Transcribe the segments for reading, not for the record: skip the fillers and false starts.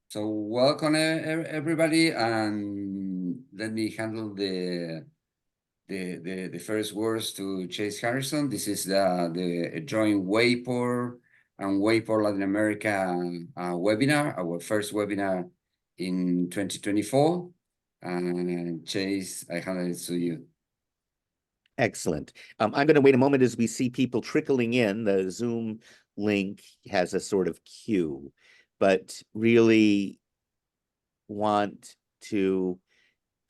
So welcome everybody, and let me handle the first words to Chase Harrison. This is the joint WAPOR and WAPOR Latin America webinar, our first webinar in 2024. And Chase, I hand it to you. Excellent. I'm going to wait a moment as we see people trickling in. The Zoom link has a sort of queue, but really want to,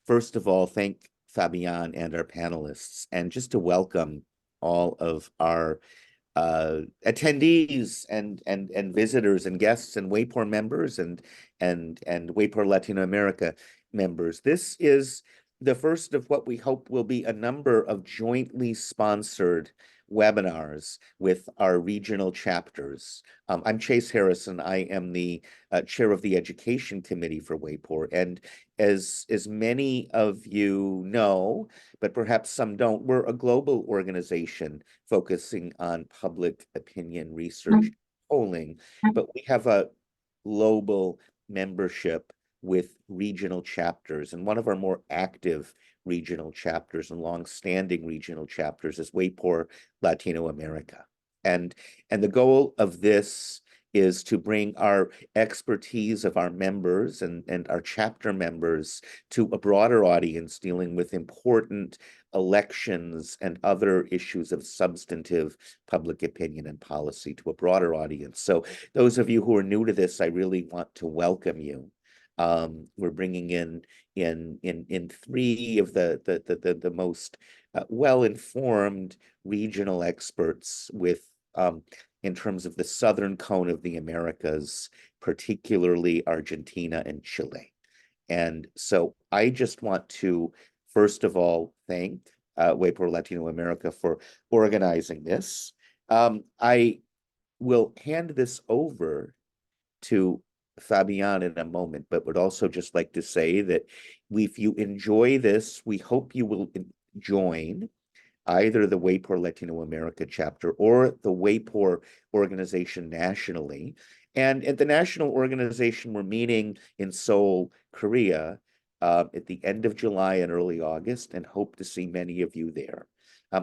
first of all, thank Fabian and our panelists, and just to welcome all of our attendees and visitors and guests and WAPOR members and WAPOR Latinoamerica members. This is the first of what we hope will be a number of jointly sponsored webinars with our regional chapters. I'm Chase Harrison. I am the chair of the Education Committee for WAPOR. And as many of you know, but perhaps some don't, we're a global organization focusing on public opinion research polling, but we have a global membership with regional chapters. And one of our more active regional chapters and long-standing regional chapters is WAPOR Latinoamerica. And the goal of this is to bring our expertise of our members and our chapter members to a broader audience dealing with important elections and other issues of substantive public opinion and policy to a broader audience. So those of you who are new to this, I really want to welcome you. We're bringing in three of the most well-informed regional experts with in terms of the southern cone of the Americas, particularly Argentina and Chile. And so I just want to, first of all, thank WAPOR Latinoamerica for organizing this. I will hand this over to Fabian in a moment, but would also just like to say that if you enjoy this, we hope you will join either the WAPOR Latinoamerica chapter or the WAPOR organization nationally. And at the national organization, we're meeting in Seoul, Korea, at the end of July and early August, and hope to see many of you there.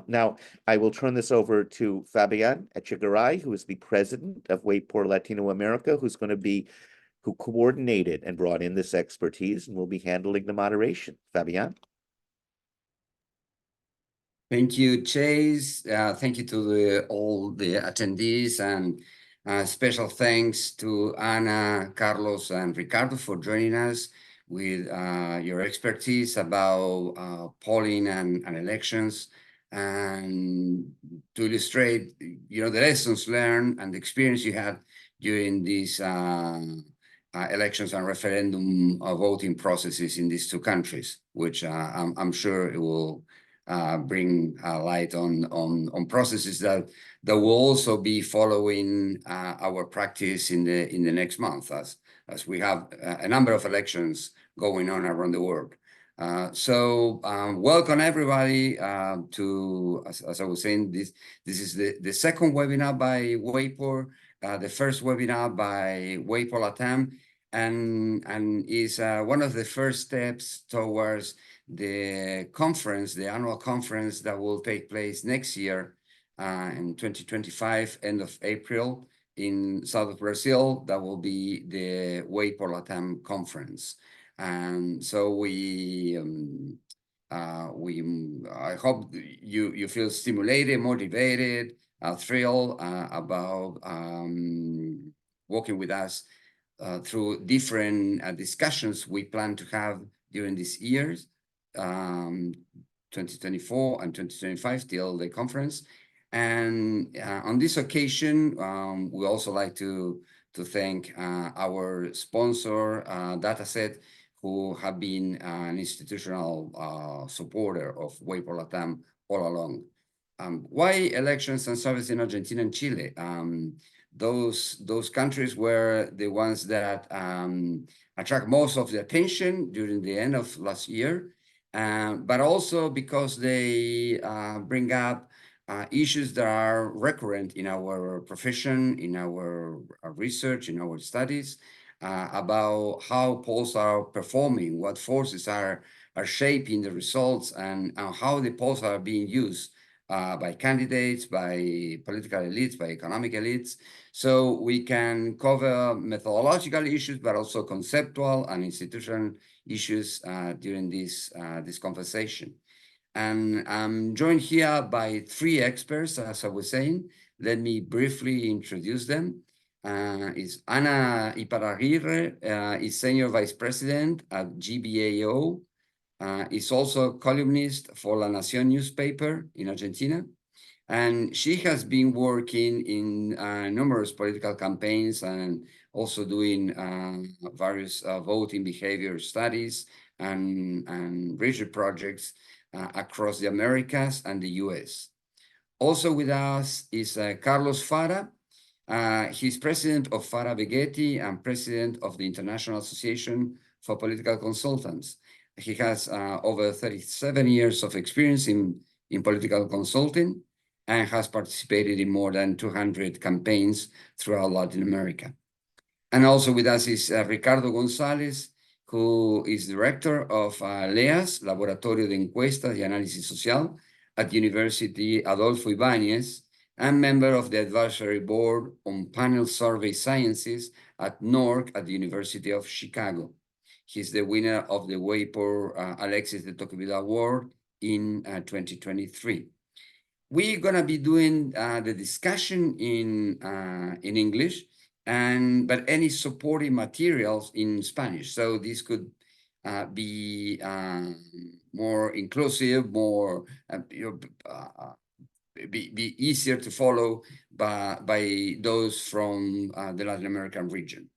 Now, I will turn this over to Fabian Echegaray, who is the president of WAPOR Latinoamerica, who coordinated and brought in this expertise and will be handling the moderation. Fabian? Thank you, Chase. Thank you to all the attendees, and special thanks to Ana, Carlos, and Ricardo for joining us with your expertise about polling and elections, and to illustrate, the lessons learned and the experience you had during these elections and referendum voting processes in these two countries, which I'm sure it will bring light on processes that will also be following our practice in the next month, as we have a number of elections going on around the world. So welcome everybody to, as I was saying, this is the second webinar by WAPOR, the first webinar by WAPOR Latam, and is one of the first steps towards the conference, the annual conference that will take place next year in 2025, end of April, in south of Brazil. That will be the WAPOR Latam conference. And so I hope you feel stimulated, motivated, thrilled about working with us through different discussions we plan to have during these years, 2024 and 2025 till the conference. And on this occasion, we also like to thank our sponsor, Dataset, who have been an institutional supporter of WAPOR Latam all along. Why elections and service in Argentina and Chile? Those countries were the ones that attract most of the attention during the end of last year, but also because they bring up issues that are recurrent in our profession, in our research, in our studies, about how polls are performing, what forces are shaping the results, and how the polls are being used by candidates, by political elites, by economic elites. So we can cover methodological issues, but also conceptual and institutional issues during this conversation. And I'm joined here by three experts, as I was saying. Let me briefly introduce them. Is Ana Iparraguirre, is Senior Vice President at GBAO, is also a columnist for La Nación newspaper in Argentina. And she has been working in numerous political campaigns and also doing various voting behavior studies and research projects across the Americas and the US. Also with us is Carlos Fara. He's president of Fara Beghetti and president of the International Association for Political Consultants. He has over 37 years of experience in political consulting and has participated in more than 200 campaigns throughout Latin America. And also with us is Ricardo González, who is director of LEAS, Laboratorio de Encuestas y Análisis Social, at University Adolfo Ibáñez, and member of the advisory board on panel survey sciences at NORC at the University of Chicago. He's the winner of the WAPOR Alexis de Tocqueville Award in 2023. We're gonna be doing the discussion in English, but any supporting materials in Spanish. So this could be more inclusive, more be easier to follow by those from the Latin American region.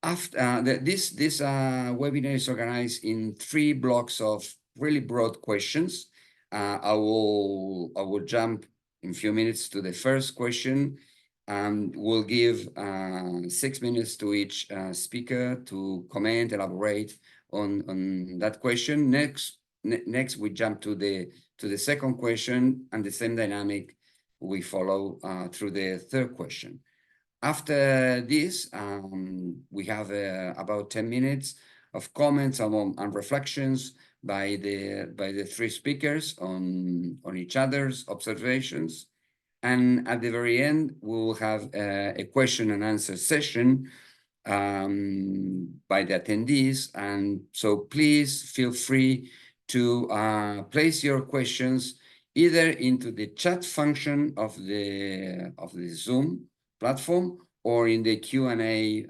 After this webinar is organized in 3 blocks of really broad questions. I will jump in a few minutes to the first question. We'll give 6 minutes to each speaker to comment, elaborate on that question. Next, we jump to the second question, and the same dynamic we follow through the third question. After this, we have about 10 minutes of comments and reflections by the 3 speakers on each other's observations. And at the very end, we will have a question and answer session by the attendees. And so please feel free to place your questions either into the chat function of the Zoom platform or in the Q&A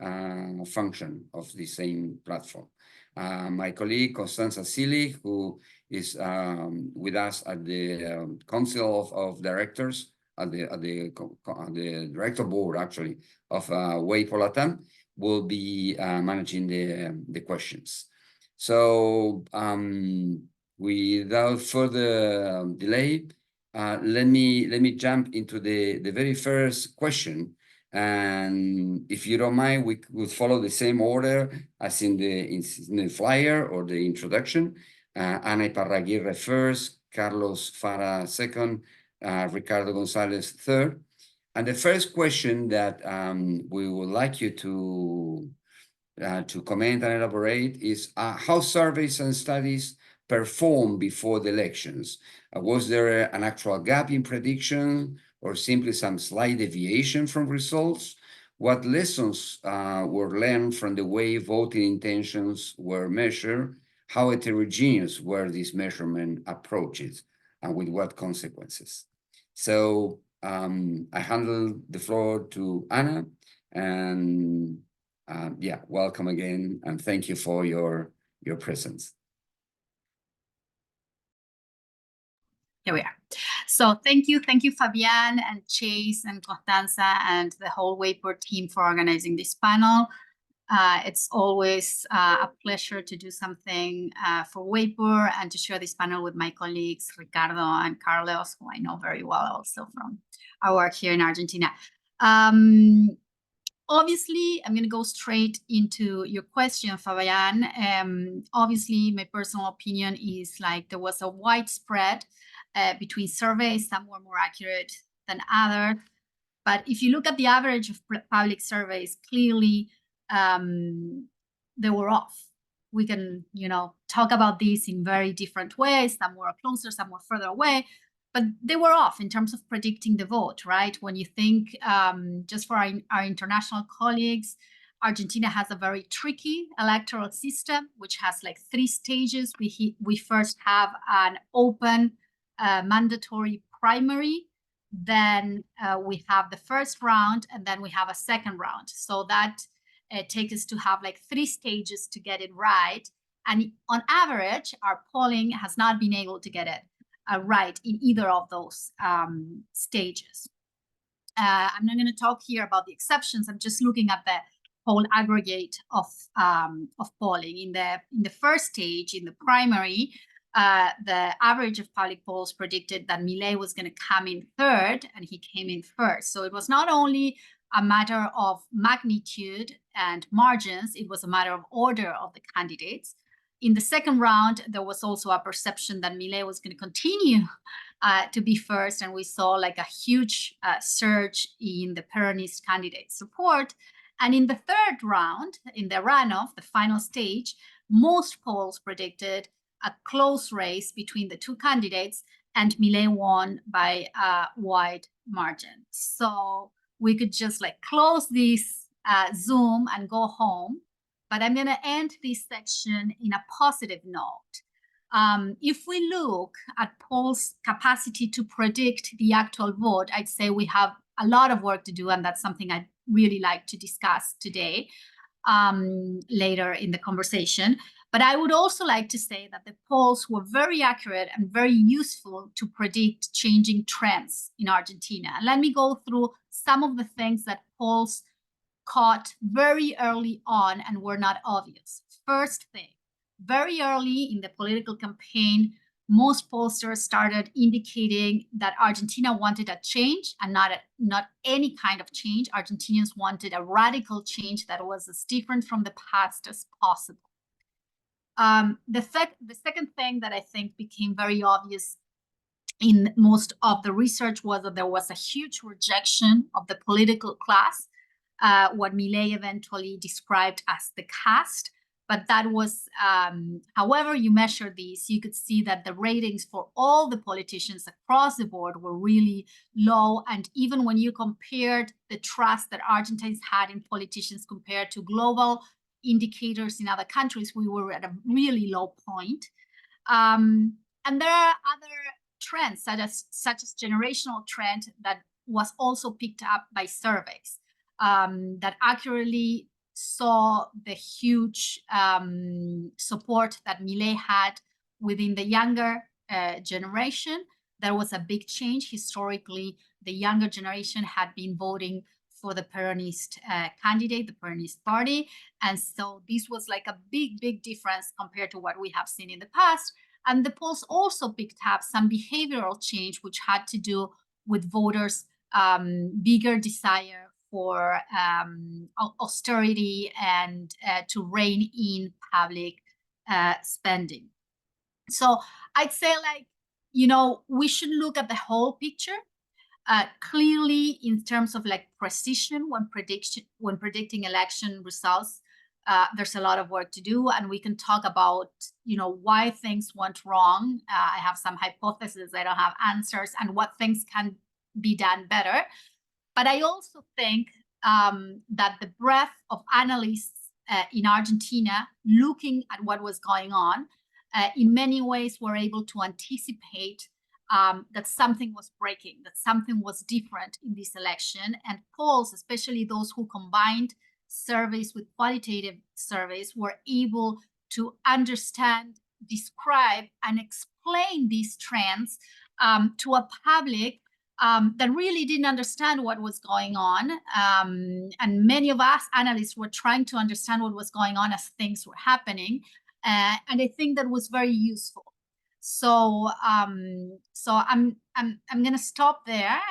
function of the same platform. My colleague Constanza Sili, who is with us at the Council of Directors, at the director board actually of WAPOR Latam, will be managing the questions. So without further delay, let me jump into the very first question. And if you don't mind, we would follow the same order as in the flyer or the introduction. Ana Iparraguirre first, Carlos Fara second, Ricardo González third. And the first question that we would like you to comment and elaborate is how surveys and studies perform before the elections. Was there an actual gap in prediction or simply some slight deviation from results? What lessons were learned from the way voting intentions were measured? How heterogeneous were these measurement approaches, and with what consequences? So I handle the floor to Ana, and yeah, welcome again, and thank you for your presence. Here we are. So thank you, Fabian and Chase and Constanza and the whole WAPOR team for organizing this panel. It's always a pleasure to do something for WAPOR and to share this panel with my colleagues, Ricardo and Carlos, who I know very well also from our work here in Argentina. Obviously, I'm going to go straight into your question, Fabian. Obviously, my personal opinion is like there was a widespread between surveys. Some were more accurate than others. But if you look at the average of public surveys, clearly they were off. We can, talk about this in very different ways. Some were closer, some were further away, but they were off in terms of predicting the vote, right? When you think, just for our international colleagues, Argentina has a very tricky electoral system, which has like 3 stages. We first have an open mandatory primary, then we have the first round, and then we have a second round. So that takes us to have like 3 stages to get it right. And on average, our polling has not been able to get it right in either of those stages. I'm not going to talk here about the exceptions. I'm just looking at the whole aggregate of polling. In the first stage, in the primary, the average of public polls predicted that Milei was going to come in third, and he came in first. So it was not only a matter of magnitude and margins, it was a matter of order of the candidates. In the second round, there was also a perception that Milei was going to continue to be first, and we saw like a huge surge in the Peronist candidate support. And in the third round, in the runoff, the final stage, most polls predicted a close race between the 2 candidates, and Milei won by a wide margin. So we could just like close this Zoom and go home. But I'm going to end this section in a positive note. If we look at polls' capacity to predict the actual vote, I'd say we have a lot of work to do, and that's something I'd really like to discuss today, later in the conversation. But I would also like to say that the polls were very accurate and very useful to predict changing trends in Argentina. And let me go through some of the things that polls caught very early on and were not obvious. First thing, very early in the political campaign, most pollsters started indicating that Argentina wanted a change, and not any kind of change. Argentinians wanted a radical change that was as different from the past as possible. The second thing that I think became very obvious in most of the research was that there was a huge rejection of the political class, what Milei eventually described as the caste. But that was, however you measure these, you could see that the ratings for all the politicians across the board were really low. And even when you compared the trust that Argentines had in politicians compared to global indicators in other countries, we were at a really low point. And there are other trends, such as generational trend, that was also picked up by surveys that accurately saw the huge support that Milei had within the younger generation. There was a big change. Historically, the younger generation had been voting for the Peronist candidate, the Peronist party. And so this was like a big, big difference compared to what we have seen in the past. And the polls also picked up some behavioral change, which had to do with voters' bigger desire for austerity and to rein in public spending. So I'd say, like, we should look at the whole picture. Clearly, in terms of like precision when predicting election results, there's a lot of work to do, and we can talk about why things went wrong. I have some hypotheses, I don't have answers, and what things can be done better. But I also think that the breadth of analysts in Argentina, looking at what was going on, in many ways were able to anticipate that something was breaking, that something was different in this election. And polls, especially those who combined surveys with qualitative surveys, were able to understand, describe, and explain these trends to a public that really didn't understand what was going on. And many of us analysts were trying to understand what was going on as things were happening. And I think that was very useful. So I'm going to stop there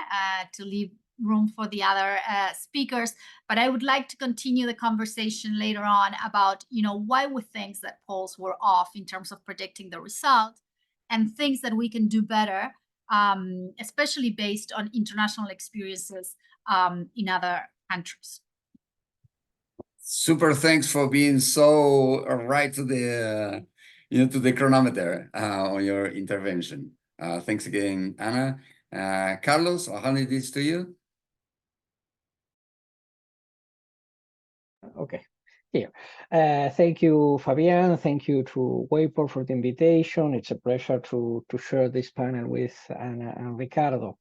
to leave room for the other speakers. But I would like to continue the conversation later on about, why we think that polls were off in terms of predicting the result, and things that we can do better, especially based on international experiences in other countries. Super, thanks for being so right to the to the chronometer on your intervention. Thanks again, Ana. Carlos, I'll hand this to you. Okay. Here. Thank you, Fabian. Thank you to WAPOR for the invitation. It's a pleasure to share this panel with Ana and Ricardo.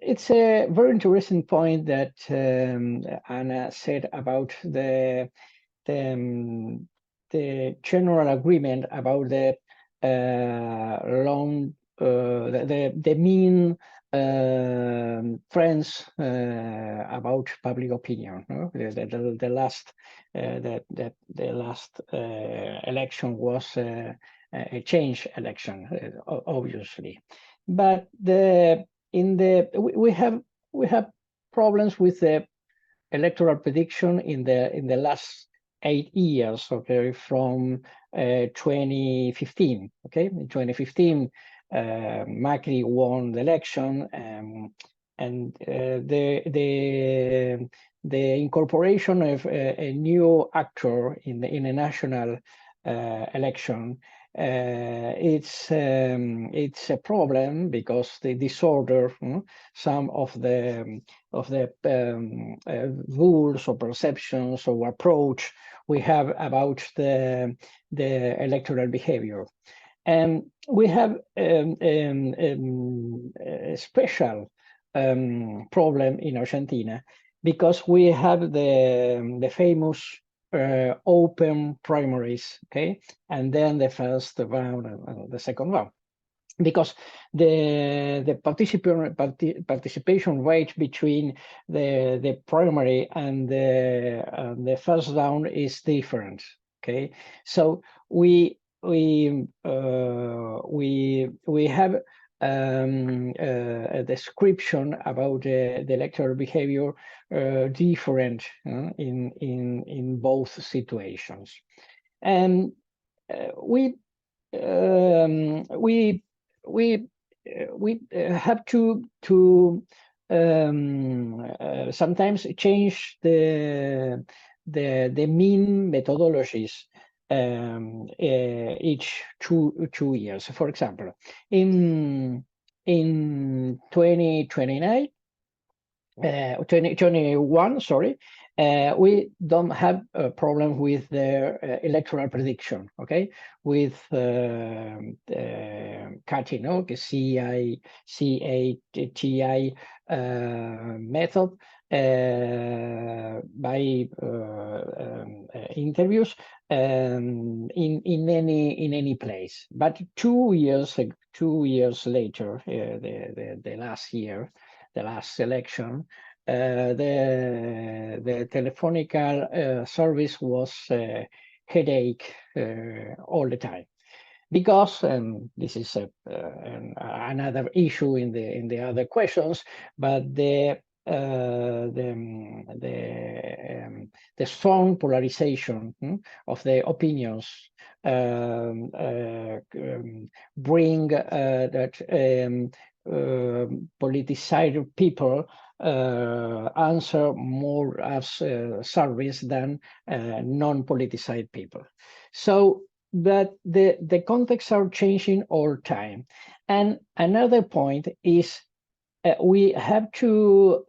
It's a very interesting point that Ana said about the general agreement about the the mean trends about public opinion. No? The last election was a change election, obviously, but we have problems with the electoral prediction in the last 8 years, okay, from 2015. Okay, in 2015, Macri won the election, and the incorporation of a new actor in a national election, it's a problem because the disorder some of the rules or perceptions or approach we have about the electoral behavior. And we have a special problem in Argentina because we have the famous open primaries, okay, and then the first round and the second round, because the participation rate between the primary and the first round is different. Okay, so we have a description about the electoral behavior different in both situations, and we have to sometimes change the mean methodologies each two years. For example, in 2021, sorry, we don't have a problem with the electoral prediction, okay, with CATI, no, the CATI method by interviews in any place. But 2 years later, the last year, the last election, the telephonical service was headache all the time, because this is another issue in the other questions, but the strong polarization of the opinions bring that politicized people answer more as service than non-politicized people. So that the contexts are changing all time. And another point is we have to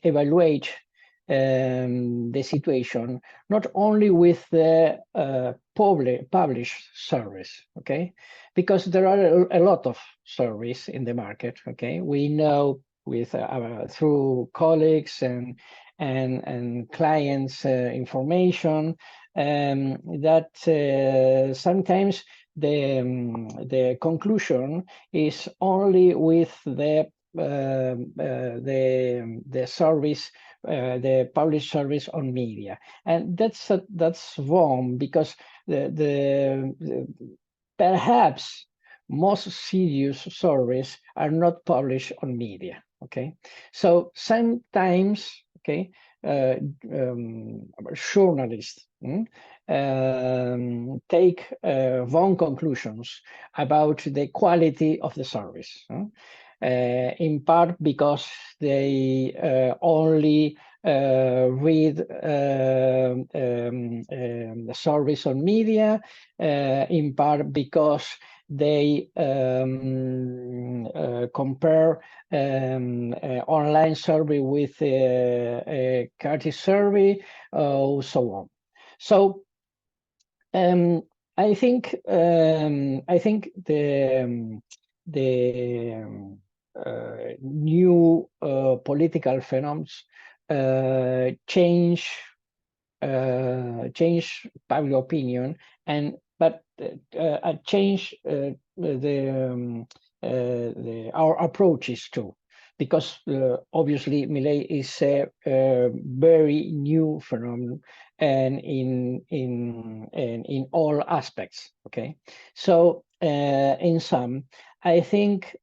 evaluate the situation not only with the published surveys, okay, because there are a lot of surveys in the market, okay. We know with through colleagues and clients information that sometimes the conclusion is only with the service, the published service on media, and that's wrong, because the perhaps most serious surveys are not published on media. Okay, so sometimes, okay, journalists take wrong conclusions about the quality of the service. in part because they only read the surveys on media, in part because they compare online survey with a Curtis survey, so on. So I think the new political phenomena change public opinion, but change our approaches too, because obviously Milei is a very new phenomenon and in all aspects. Okay, so in sum, I think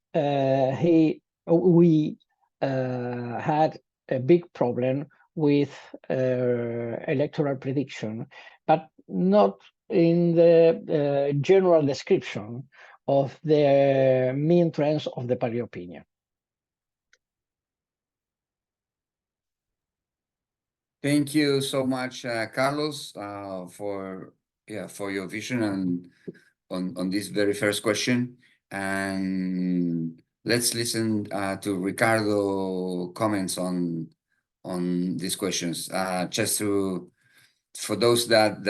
we had a big problem with electoral prediction, but not in the general description of the main trends of the public opinion. Thank you so much, Carlos, for your vision on this very first question. And let's listen to Ricardo comments on these questions. Just for those that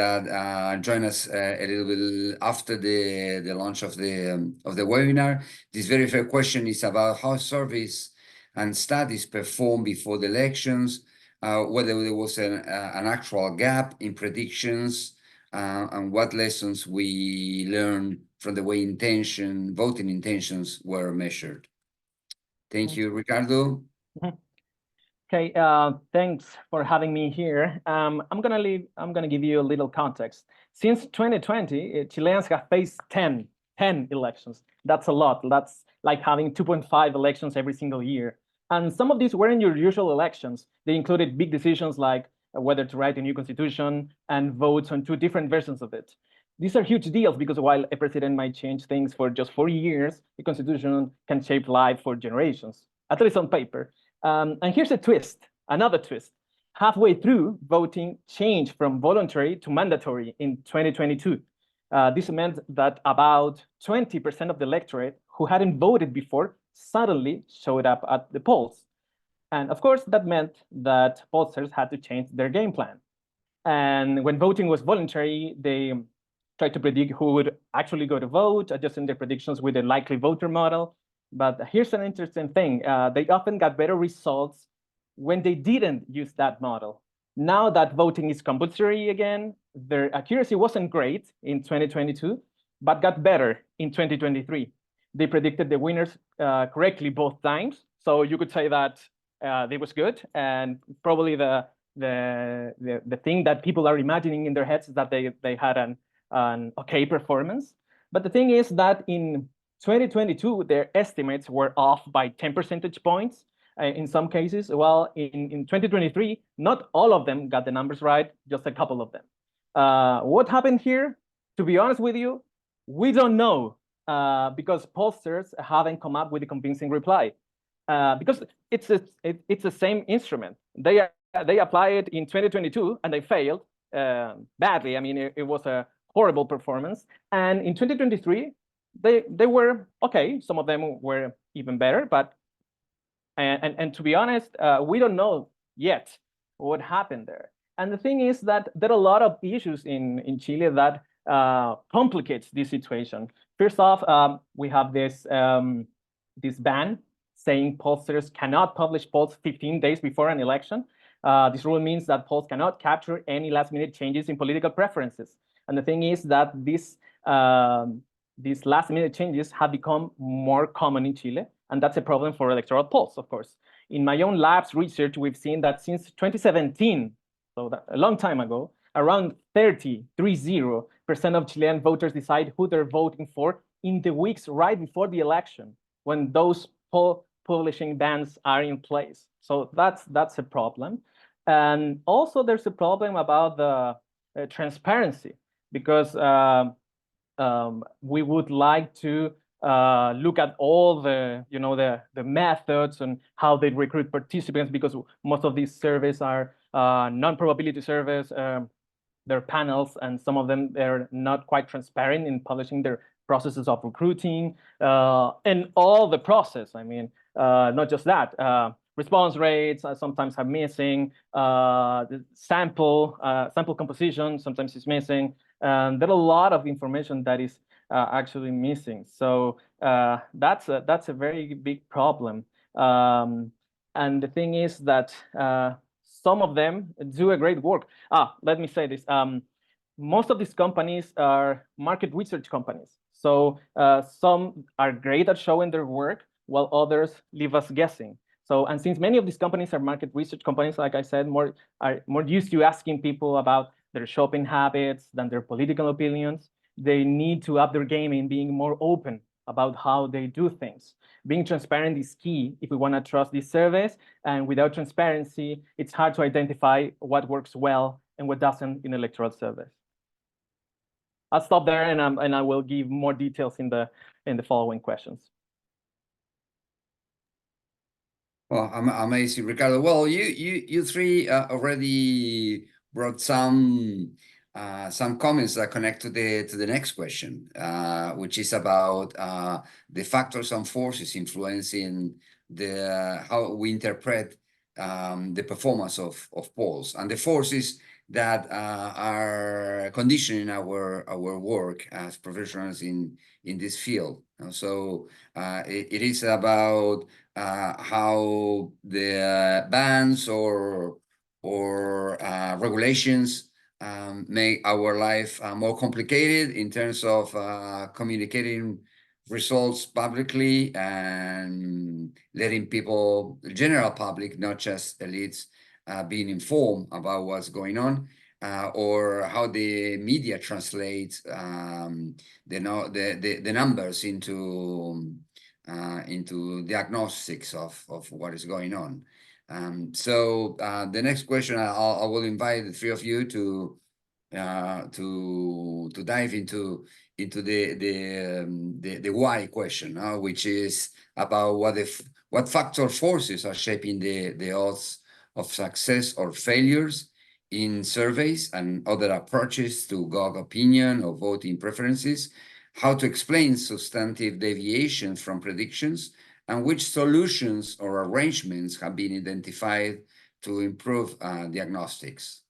join us a little bit after the launch of the webinar, this very first question is about how surveys and studies perform before the elections, whether there was an actual gap in predictions, and what lessons we learned from the way voting intentions were measured. Thank you, Ricardo. Okay, thanks for having me here. I'm gonna give you a little context. Since 2020, Chileans have faced 10 elections. That's a lot. That's like having 2.5 elections every single year. And some of these weren't your usual elections. They included big decisions like whether to write a new constitution and votes on 2 different versions of it. These are huge deals because while a president might change things for just 4 years, the constitution can shape life for generations, at least on paper. And here's a twist, another twist. Halfway through, voting changed from voluntary to mandatory in 2022. This meant that about 20% of the electorate who hadn't voted before suddenly showed up at the polls. And of course, that meant that pollsters had to change their game plan. And when voting was voluntary, they tried to predict who would actually go to vote, adjusting their predictions with a likely voter model. But here's an interesting thing. They often got better results when they didn't use that model. Now that voting is compulsory again, their accuracy wasn't great in 2022, but got better in 2023. They predicted the winners correctly both times. So you could say that it was good. And probably the thing that people are imagining in their heads is that they had an okay performance. But the thing is that in 2022, their estimates were off by 10 percentage points in some cases. Well, in 2023, not all of them got the numbers right, just a couple of them. What happened here? To be honest with you, we don't know because pollsters haven't come up with a convincing reply. Because it's the same instrument. They applied it in 2022 and they failed badly. I mean, it was a horrible performance. And in 2023, they were okay. Some of them were even better, but and to be honest, we don't know yet what happened there. And the thing is that there are a lot of issues in Chile that complicates this situation. First off, we have this ban saying pollsters cannot publish polls 15 days before an election. This rule means that polls cannot capture any last-minute changes in political preferences. And the thing is that these last-minute changes have become more common in Chile, and that's a problem for electoral polls, of course. In my own lab's research, we've seen that since 2017, so a long time ago, around 30% of Chilean voters decide who they're voting for in the weeks right before the election, when those poll publishing bans are in place. So that's a problem. And also there's a problem about the transparency, because we would like to look at all the, the methods and how they recruit participants, because most of these surveys are non-probability surveys. They're panels, and some of them, they're not quite transparent in publishing their processes of recruiting and all the process. I mean, not just that. Response rates sometimes are missing. The sample composition sometimes is missing. There are a lot of information that is actually missing. So that's a very big problem. And the thing is that some of them do a great work. Let me say this. Most of these companies are market research companies. So some are great at showing their work, while others leave us guessing. So, and since many of these companies are market research companies, like I said, are more used to asking people about their shopping habits than their political opinions, they need to up their game in being more open about how they do things. Being transparent is key if we want to trust these surveys. And without transparency, it's hard to identify what works well and what doesn't in electoral surveys. I'll stop there, and I will give more details in the following questions. Well, amazing, Ricardo. Well, you three already brought some comments that connect to the next question, which is about the factors and forces influencing how we interpret the performance of polls, and the forces that are conditioning our work as professionals in this field. So it is about how the bans or regulations make our life more complicated in terms of communicating results publicly and letting people, the general public, not just elites, being informed about what's going on, or how the media translates the numbers into diagnostics of what is going on. So the next question, I will invite the three of you to dive into the why question, which is about what factor forces are shaping the odds of success or failures in surveys and other approaches to gauge opinion or voting preferences, how to explain substantive deviations from predictions, and which solutions or arrangements have been identified to improve diagnostics.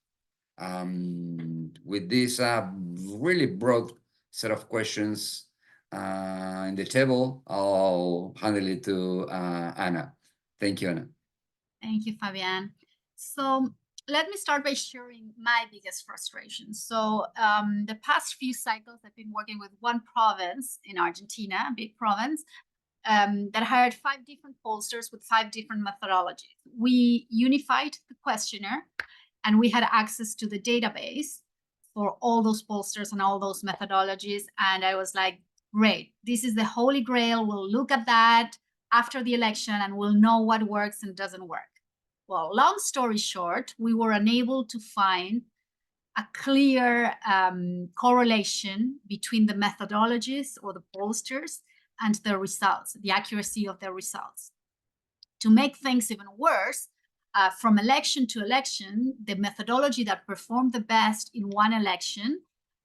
With this really broad set of questions in the table, I'll handle it to Ana. Thank you, Ana. Thank you, Fabian. So let me start by sharing my biggest frustration. So the past few cycles, I've been working with one province in Argentina, a big province, that hired 5 different pollsters with 5 different methodologies. We unified the questionnaire, and we had access to the database for all those pollsters and all those methodologies. And I was like, great, this is the holy grail. We'll look at that after the election and we'll know what works and doesn't work. Well, long story short, we were unable to find a clear correlation between the methodologies or the pollsters and the results, the accuracy of their results. To make things even worse, from election to election, the methodology that performed the best in one election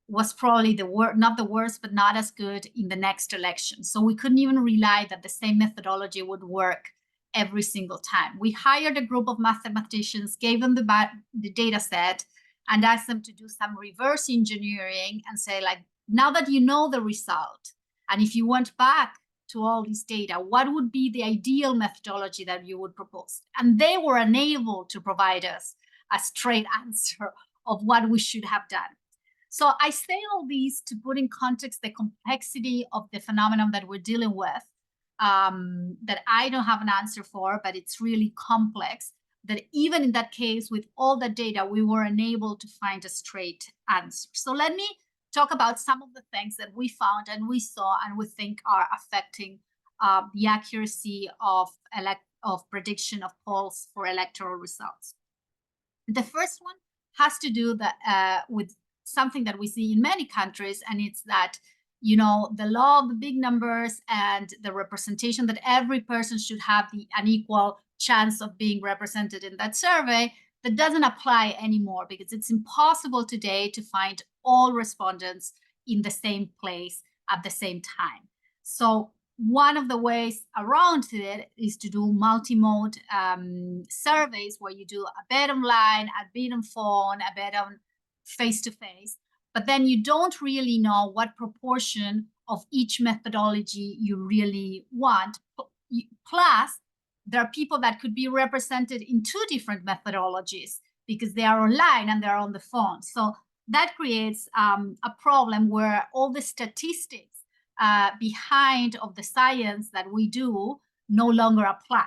was probably not the worst, but not as good in the next election. So we couldn't even rely that the same methodology would work every single time. We hired a group of mathematicians, gave them the data set, and asked them to do some reverse engineering and say, like, now that you know the result, and if you went back to all this data, what would be the ideal methodology that you would propose? And they were unable to provide us a straight answer of what we should have done. So I say all these to put in context the complexity of the phenomenon that we're dealing with, that I don't have an answer for, but it's really complex, that even in that case, with all the data, we were unable to find a straight answer. So let me talk about some of the things that we found and we saw and we think are affecting the accuracy of prediction of polls for electoral results. The first one has to do with something that we see in many countries, and it's that you know, the law of the big numbers and the representation that every person should have an equal chance of being represented in that survey, that doesn't apply anymore, because it's impossible today to find all respondents in the same place at the same time. So one of the ways around it is to do multi-mode surveys, where you do a bit online, a bit on phone, a bit on face-to-face, but then you don't really know what proportion of each methodology you really want. Plus, there are people that could be represented in two different methodologies because they are online and they're on the phone. So that creates a problem where all the statistics behind of the science that we do no longer apply.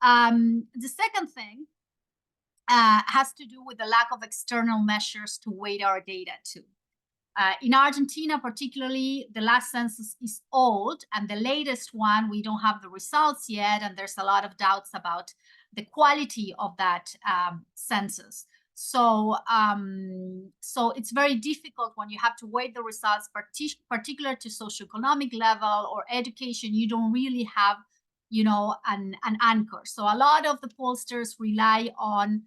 The second thing has to do with the lack of external measures to weight our data to. In Argentina, particularly, the last census is old, and the latest one, we don't have the results yet, and there's a lot of doubts about the quality of that census. So it's very difficult when you have to weight the results, particular to socioeconomic level or education. You don't really have, you know, an anchor. So a lot of the pollsters rely on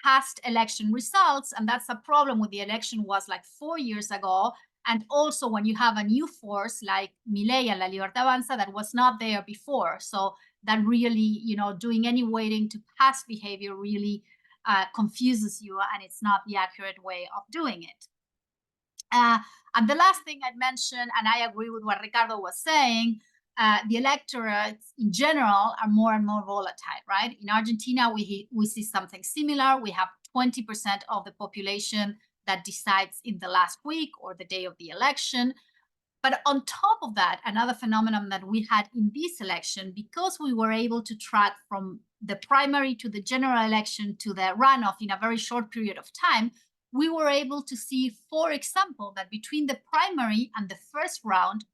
past election results, and that's a problem with the election was like 4 years ago. And also when you have a new force like Milei and La Libertad Avanza that was not there before, so that really, you know, doing any weighting to past behavior really confuses you, and it's not the accurate way of doing it. And the last thing I'd mention, and I agree with what Ricardo was saying, the electorates in general are more and more volatile, right? In Argentina, we see something similar. We have 20% of the population that decides in the last week or the day of the election. But on top of that, another phenomenon that we had in this election, because we were able to track from the primary to the general election to the runoff in a very short period of time, we were able to see, for example, that between the primary and the first round,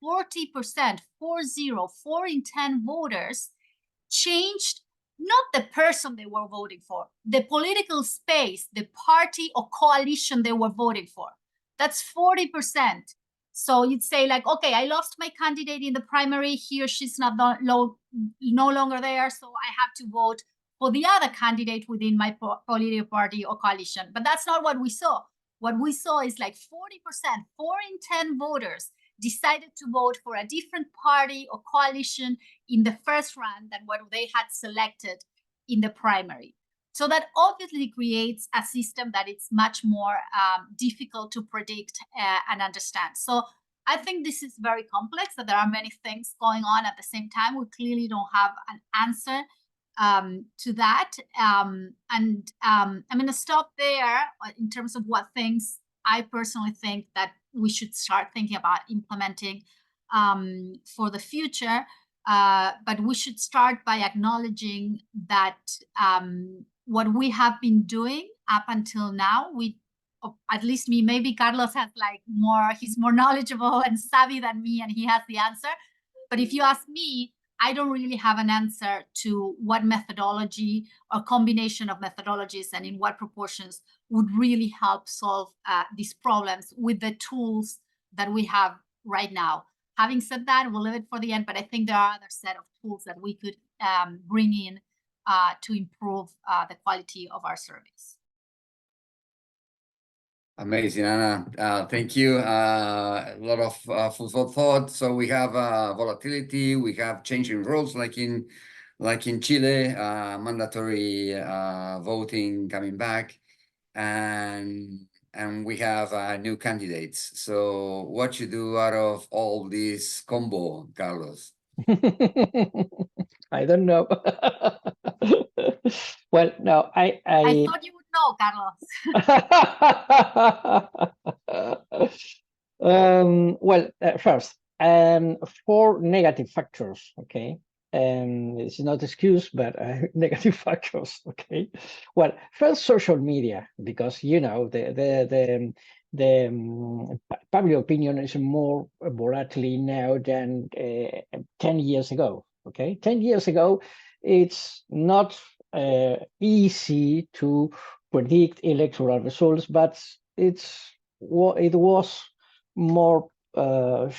40%, 4 in 10 voters changed not the person they were voting for, the political space, the party or coalition they were voting for. That's 40%. So you'd say like, okay, I lost my candidate in the primary, he or she's no longer there, so I have to vote for the other candidate within my political party or coalition. But that's not what we saw. What we saw is like 40%, 4 in 10 voters decided to vote for a different party or coalition in the first round than what they had selected in the primary. So that obviously creates a system that it's much more difficult to predict and understand. So I think this is very complex, that there are many things going on at the same time. We clearly don't have an answer to that. I'm going to stop there in terms of what things I personally think that we should start thinking about implementing for the future. But we should start by acknowledging that what we have been doing up until now, at least me, maybe Carlos has like he's more knowledgeable and savvy than me, and he has the answer. But if you ask me, I don't really have an answer to what methodology or combination of methodologies and in what proportions would really help solve these problems with the tools that we have right now. Having said that, we'll leave it for the end, but I think there are other set of tools that we could bring in to improve the quality of our surveys. Amazing, Ana. Thank you. A lot of food for thought. So we have volatility, we have changing rules like in Chile, mandatory voting coming back, and we have new candidates. So what you do out of all this combo, Carlos? I don't know. Well, no, I thought you would know, Carlos. Well, first, 4 negative factors, okay? It's not excuse, but negative factors, okay? Well, first, social media, because, you know, the public opinion is more volatile now than 10 years ago, okay? 10 years ago, it's not easy to predict electoral results, but it was more more.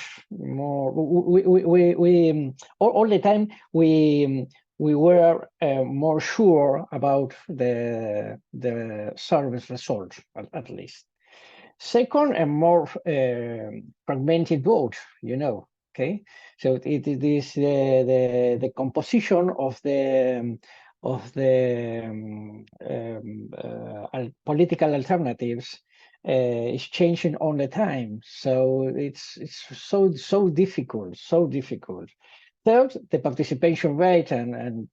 All the time we were more sure about the service results, at least. Second, a more fragmented vote, okay? So it is the composition of the political alternatives is changing all the time. So it's so difficult. Third, the participation rate, and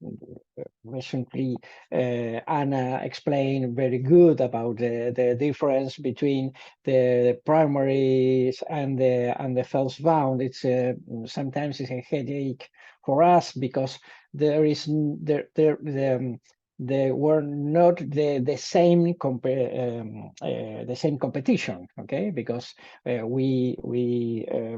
recently Anna explained very good about the difference between the primaries and the first round. It's sometimes it's a headache for us because they were not the same competition, okay? Because we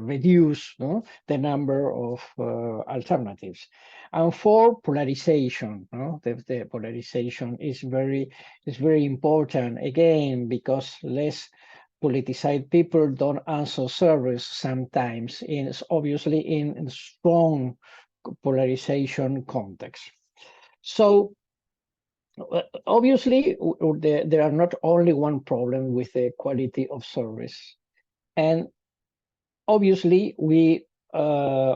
reduce the number of alternatives. And for polarization, the polarization is very important again, because less politicized people don't answer service sometimes, obviously in strong polarization context. So obviously, there are not only one problem with the quality of service, and obviously I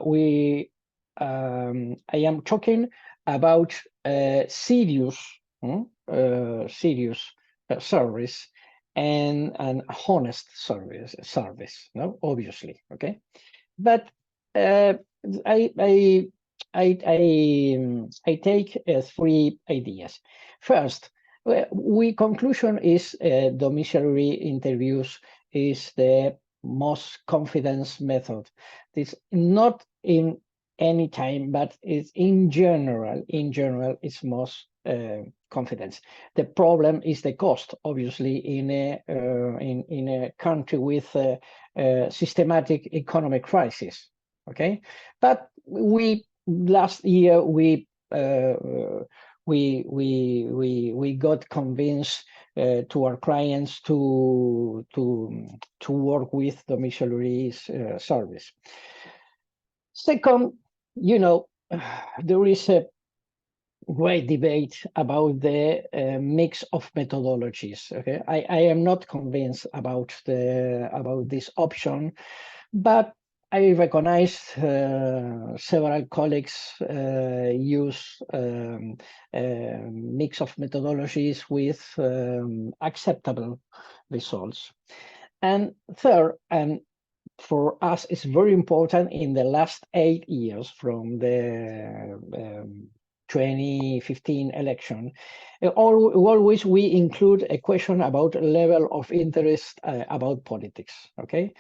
am talking about serious service and an honest service. No, obviously, okay, but I take three ideas. First, conclusion is domiciliary interviews is the most confidence method. It's not in any time, but it's in general. In general, it's most confidence. The problem is the cost, obviously, in a country with a systematic economic crisis. Okay, but last year we got convinced to our clients to work with domiciliary service. Second, there is a great debate about the mix of methodologies. Okay, I am not convinced about this option, but I recognize several colleagues use mix of methodologies with acceptable results. And third, and for us, it's very important in the last 8 years from the 2015 election, always we include a question about level of interest about politics, okay?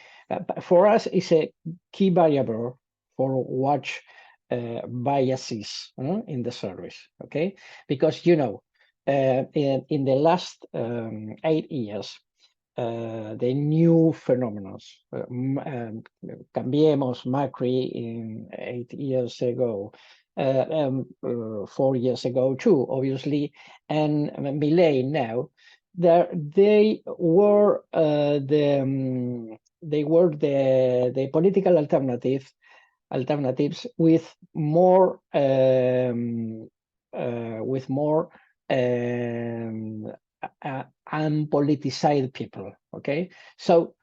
For us, it's a key variable for watch biases in the service, okay? Because, in the last 8 years, the new phenomena, Cambiemos, Macri in 8 years ago, 4 years ago too, obviously, and Milei now, they were the political alternatives with more unpoliticized people. Okay, so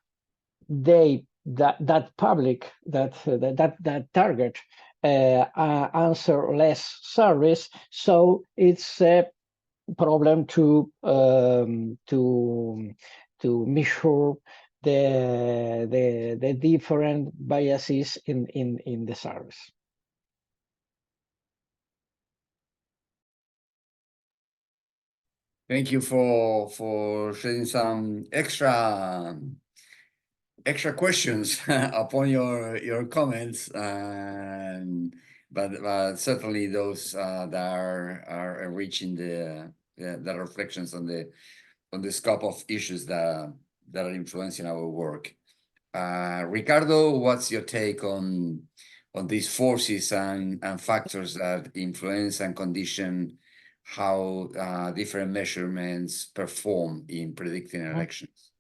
that public that target answer less service, so it's a problem to measure the different biases in the service. Thank you for shedding some extra questions upon your comments, but certainly those that are reaching the reflections on the scope of issues that are influencing our work. Ricardo, what's your take on these forces and factors that influence and condition how different measurements perform in predicting elections?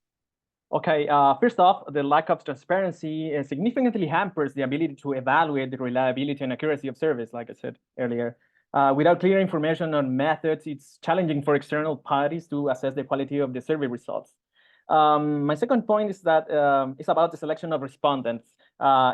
Okay, first off, the lack of transparency significantly hampers the ability to evaluate the reliability and accuracy of service, like I said earlier. Without clear information on methods, it's challenging for external parties to assess the quality of the survey results. My second point is that it's about the selection of respondents.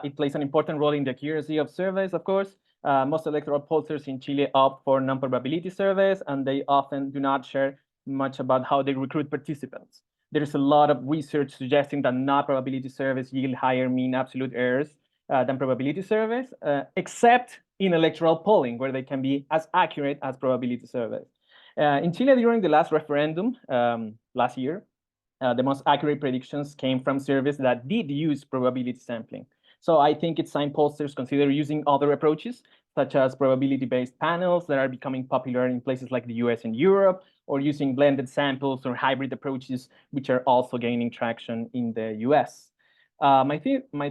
It plays an important role in the accuracy of surveys, of course. Most electoral pollsters in Chile opt for non-probability surveys, and they often do not share much about how they recruit participants. There's a lot of research suggesting that non-probability surveys yield higher mean absolute errors than probability surveys, except in electoral polling, where they can be as accurate as probability surveys. In Chile, during the last referendum last year, the most accurate predictions came from surveys that did use probability sampling. So I think it's time pollsters consider using other approaches, such as probability-based panels that are becoming popular in places like the US and Europe, or using blended samples or hybrid approaches, which are also gaining traction in the US. My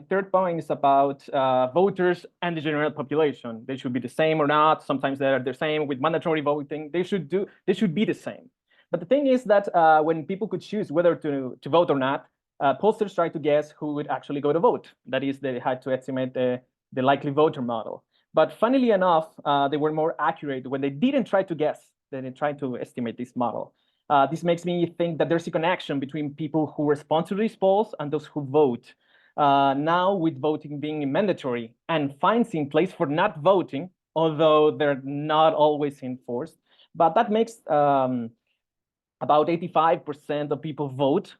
third point is about voters and the general population. They should be the same or not. Sometimes they're the same with mandatory voting. They should be the same. But the thing is that when people could choose whether to vote or not, pollsters try to guess who would actually go to vote. That is, they had to estimate the likely voter model. But funnily enough, they were more accurate when they didn't try to guess, than they tried to estimate this model. This makes me think that there's a connection between people who respond to these polls and those who vote. Now, with voting being mandatory and fines in place for not voting, although they're not always enforced, but that makes about 85% of people vote,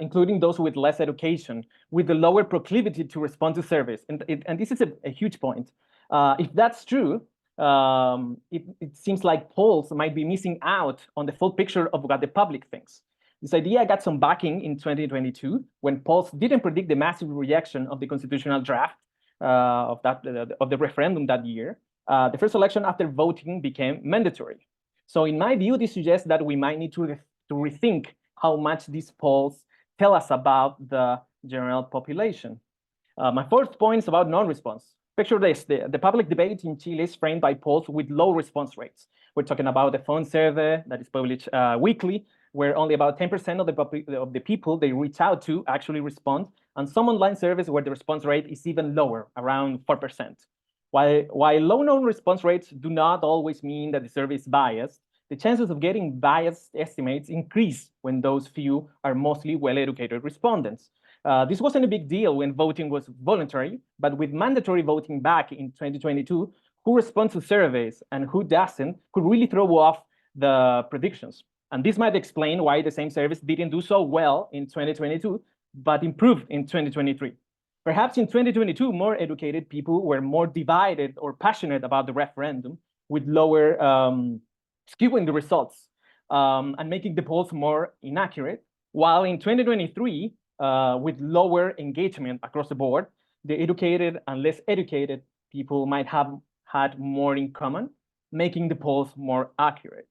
including those with less education, with a lower proclivity to respond to surveys. And this is a huge point. If that's true, it seems like polls might be missing out on the full picture of what the public thinks. This idea got some backing in 2022 when polls didn't predict the massive rejection of the constitutional draft of the referendum that year. The first election after voting became mandatory. So in my view, this suggests that we might need to rethink how much these polls tell us about the general population. My fourth point is about non-response. Picture this, the public debate in Chile is framed by polls with low response rates. We're talking about a phone survey that is published weekly, where only about 10% of the people they reach out to actually respond, and some online surveys where the response rate is even lower, around 4%. While low non-response rates do not always mean that the survey is biased, the chances of getting biased estimates increase when those few are mostly well-educated respondents. This wasn't a big deal when voting was voluntary, but with mandatory voting back in 2022, who responds to surveys and who doesn't could really throw off the predictions. And this might explain why the same surveys didn't do so well in 2022, but improved in 2023. Perhaps in 2022, more educated people were more divided or passionate about the referendum, with lower skewing the results and making the polls more inaccurate, while in 2023, with lower engagement across the board, the educated and less educated people might have had more in common, making the polls more accurate.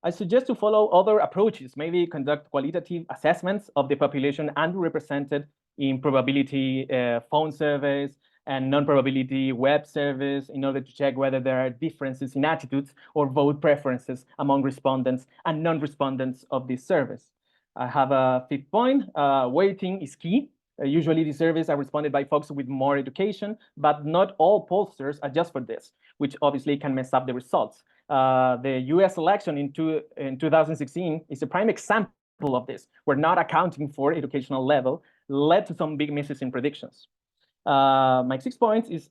I suggest to follow other approaches, maybe conduct qualitative assessments of the population underrepresented in probability phone surveys and non-probability web surveys in order to check whether there are differences in attitudes or vote preferences among respondents and non-respondents of these surveys. I have a fifth point. Weighting is key. Usually these surveys are responded by folks with more education, but not all pollsters adjust for this, which obviously can mess up the results. The US election in 2016 is a prime example of this, where not accounting for educational level led to some big misses in predictions. My sixth point is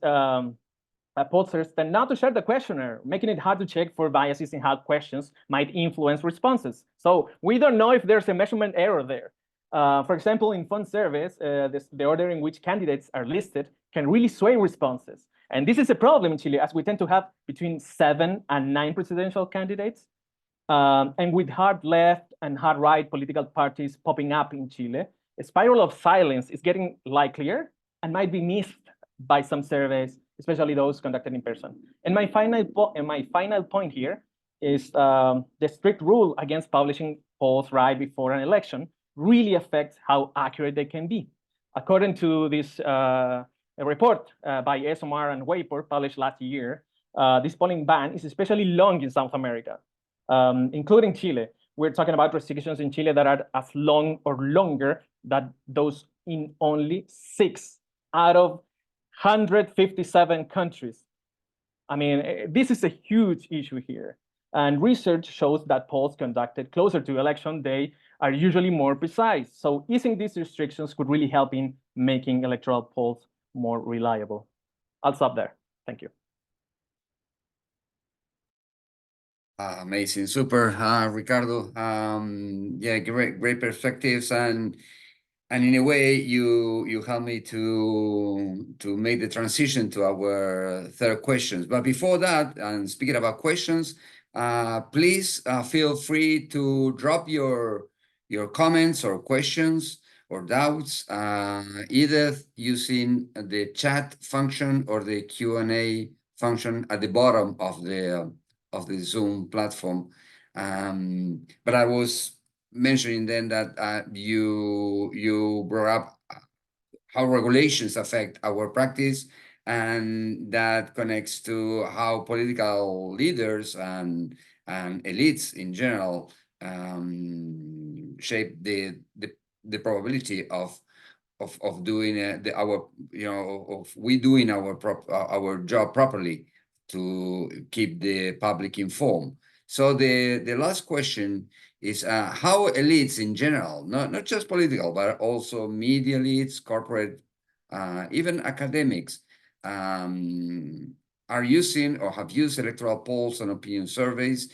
pollsters tend not to share the questionnaire, making it hard to check for biases in how questions might influence responses. So we don't know if there's a measurement error there. For example, in phone surveys, the order in which candidates are listed can really sway responses. And this is a problem in Chile, as we tend to have between 7 and 9 presidential candidates. And with hard left and hard right political parties popping up in Chile, a spiral of silence is getting likelier and might be missed by some surveys, especially those conducted in person. And my final point here is the strict rule against publishing polls right before an election really affects how accurate they can be. According to this report by SMR and WAPOR published last year, this polling ban is especially long in South America, including Chile, we're talking about restrictions in Chile that are as long or longer than those in only 6 out of 157 countries. I mean, this is a huge issue here. And research shows that polls conducted closer to election day are usually more precise. So easing these restrictions could really help in making electoral polls more reliable. I'll stop there. Thank you. Amazing, super, Ricardo. Yeah, great perspectives, and in a way, you help me to make the transition to our third questions. But before that, and speaking about questions, please feel free to drop your comments or questions or doubts, either using the chat function or the Q&A function at the bottom of the Zoom platform. But I was mentioning then that you brought up how regulations affect our practice, and that connects to how political leaders and elites in general shape the probability of doing doing our job properly to keep the public informed. So the last question is how elites in general, not just political, but also media elites, corporate, even academics, are using or have used electoral polls and opinion surveys,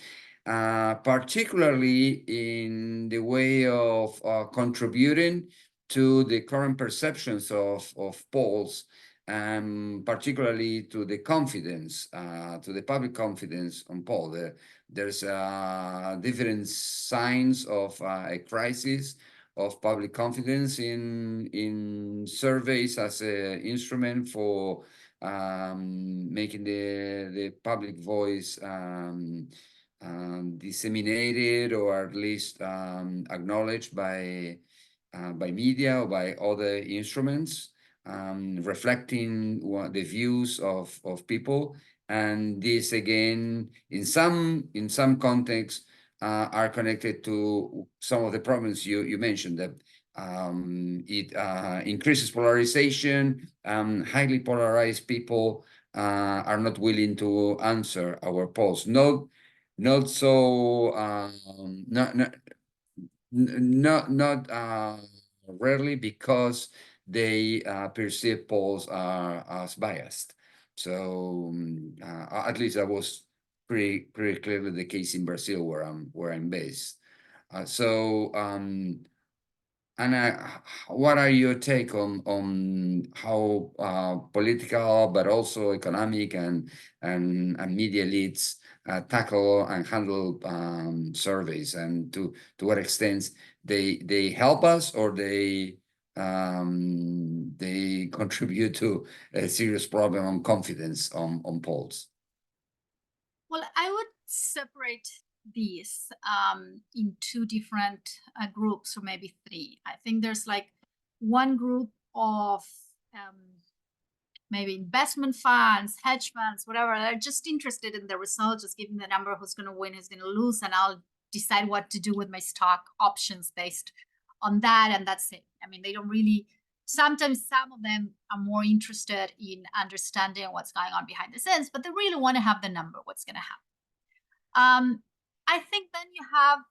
particularly in the way of contributing to the current perceptions of polls, and particularly to the confidence, to the public confidence on polls. There's different signs of a crisis of public confidence in surveys as an instrument for making the public voice disseminated, or at least acknowledged by media or by other instruments, reflecting the views of people. And this, again, in some contexts, are connected to some of the problems you mentioned, that it increases polarization. Highly polarized people are not willing to answer our polls. Not rarely, because they perceive polls as biased. So at least that was pretty clearly the case in Brazil, where I'm based. Ana, what are your take on how political but also economic and media elites tackle and handle surveys, and to what extent they help us, or they contribute to a serious problem on confidence on polls? Well, I would separate these in two different groups, or maybe three. I think there's like one group of maybe investment funds, hedge funds, whatever. They're just interested in the results, just giving the number, who's going to win, who's going to lose, and I'll decide what to do with my stock options based on that, and that's it. I mean, they don't really. Sometimes some of them are more interested in understanding what's going on behind the scenes, but they really want to have the number, what's going to happen. I think then you have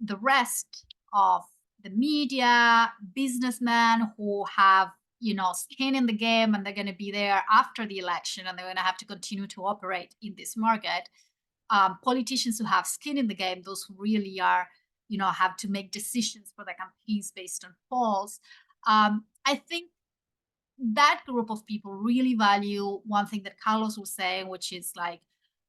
the rest of the media, businessmen who have, skin in the game, and they're going to be there after the election, and they're going to have to continue to operate in this market. Politicians who have skin in the game, those who really are, have to make decisions for their campaigns based on polls. I think that group of people really value one thing that Carlos was saying, which is like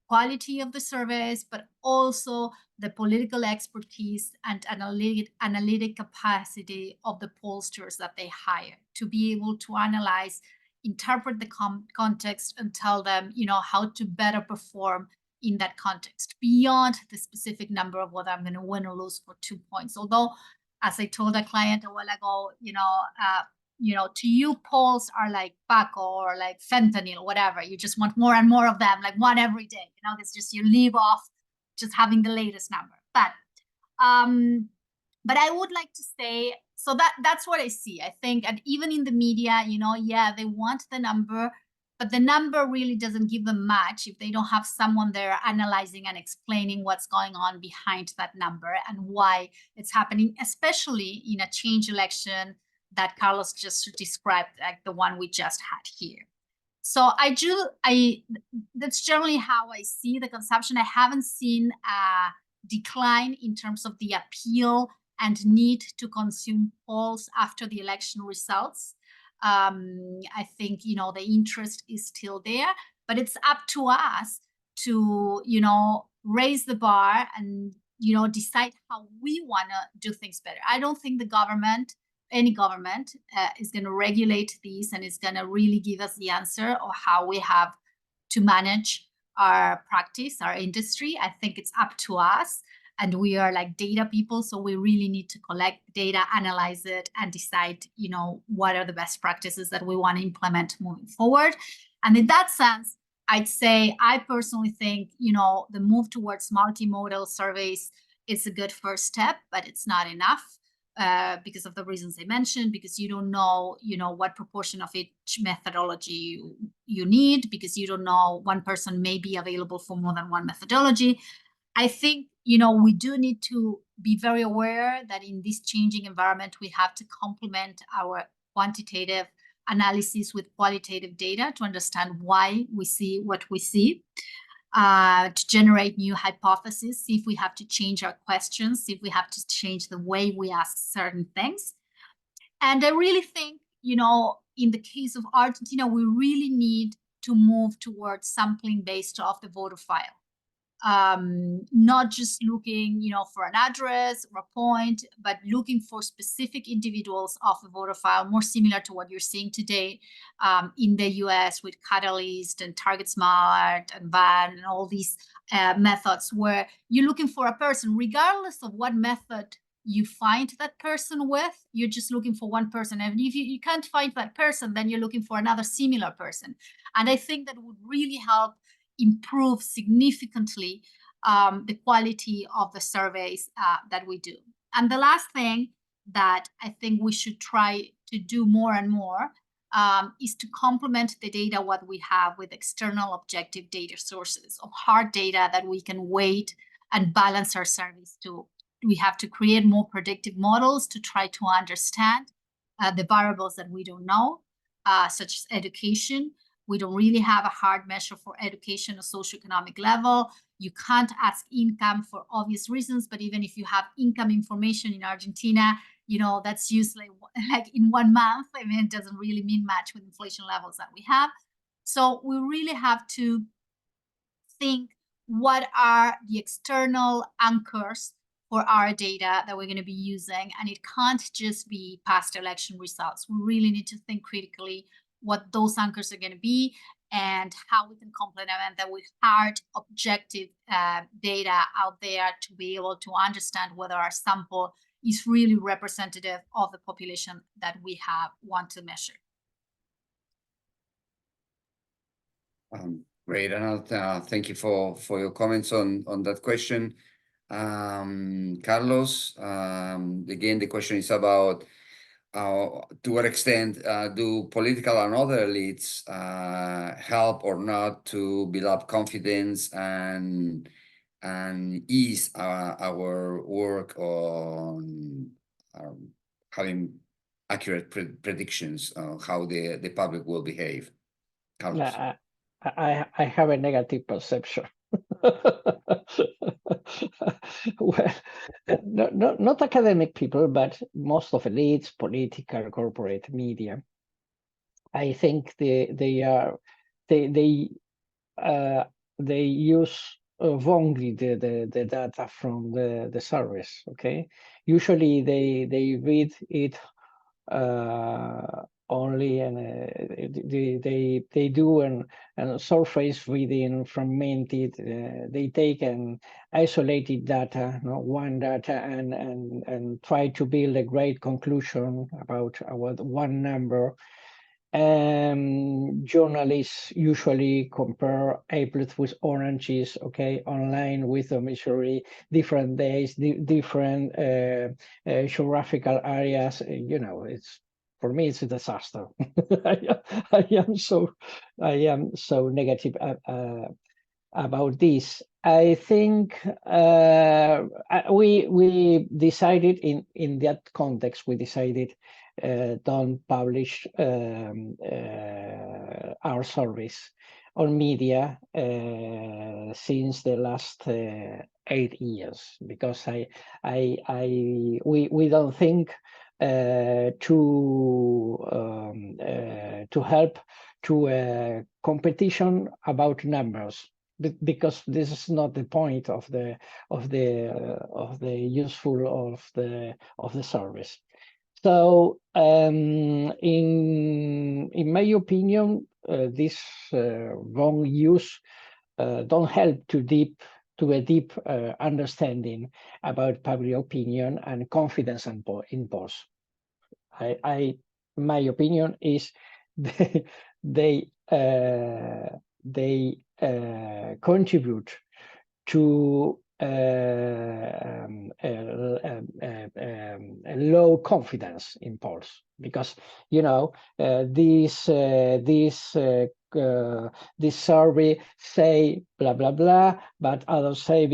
quality of the surveys, but also the political expertise and analytic capacity of the pollsters that they hire, to be able to analyze, interpret the context, and tell them, how to better perform in that context, beyond the specific number of whether I'm going to win or lose for 2 points. Although, as I told a client a while ago, to you, polls are like Paco or like fentanyl, whatever. You just want more and more of them, like one every day. It's just, you leave off just having the latest number. But But I would like to say, so that's what I see. I think, and even in the media, yeah, they want the number, but the number really doesn't give them much if they don't have someone there analyzing and explaining what's going on behind that number and why it's happening, especially in a change election that Carlos just described, like the one we just had here. So that's generally how I see the consumption. I haven't seen a decline in terms of the appeal and need to consume polls after the election results. I think, the interest is still there, but it's up to us to, raise the bar and, decide how we want to do things better. I don't think any government is going to regulate these and is going to really give us the answer of how we have to manage our practice, our industry. I think it's up to us. And we are like data people, so we really need to collect data, analyze it, and decide, what are the best practices that we want to implement moving forward. And in that sense, I'd say I personally think, the move towards multimodal surveys is a good first step, but it's not enough because of the reasons I mentioned, because you don't know, what proportion of each methodology you need, because you don't know one person may be available for more than one methodology. I think, we do need to be very aware that in this changing environment, we have to complement our quantitative analysis with qualitative data to understand why we see what we see, to generate new hypotheses, see if we have to change our questions, see if we have to change the way we ask certain things. And I really think, in the case of Argentina, we really need to move towards sampling based off the voter file. Not just looking, for an address or a point, but looking for specific individuals of the voter file, more similar to what you're seeing today in the US with Catalyst and Target Smart and VAN and all these methods where you're looking for a person, regardless of what method you find that person with, you're just looking for one person. And if you can't find that person, then you're looking for another similar person. And I think that would really help improve significantly the quality of the surveys that we do. And the last thing that I think we should try to do more and more is to complement the data what we have with external objective data sources of hard data that we can weight and balance our surveys to. We have to create more predictive models to try to understand the variables that we don't know, such as education. We don't really have a hard measure for education or socioeconomic level. You can't ask income for obvious reasons, but even if you have income information in Argentina, that's usually like in 1 month. I mean, it doesn't really mean much with inflation levels that we have. So we really have to think what are the external anchors for our data that we're going to be using. And it can't just be past election results. We really need to think critically what those anchors are going to be and how we can complement them with hard objective data out there to be able to understand whether our sample is really representative of the population that we want to measure. Great, Arnold. Thank you for your comments on that question. Carlos, again, the question is about to what extent do political and other elites help or not to build up confidence and ease our work on having accurate predictions on how the public will behave? Carlos. I have a negative perception. Well, not academic people, but most of elites, political, corporate media. I think they use wrongly the data from the surveys. Okay, usually they read it only, and they do an surface reading, fragmented. They take an isolated data, one data, and try to build a great conclusion about one number. Journalists usually compare apples with oranges, okay, online with domiciliary, different days, different geographical areas. You know, it's, for me, it's a disaster. I am so negative about this. I think we decided in that context, we decided don't publish our service on media since the last 8 years, because we don't think to help to competition about numbers, because this is not the point of the useful of the service. So in my opinion, this wrong use don't help to a deep understanding about public opinion and confidence in polls. My opinion is they contribute to a low confidence in polls, because you know this survey say blah blah blah, but others say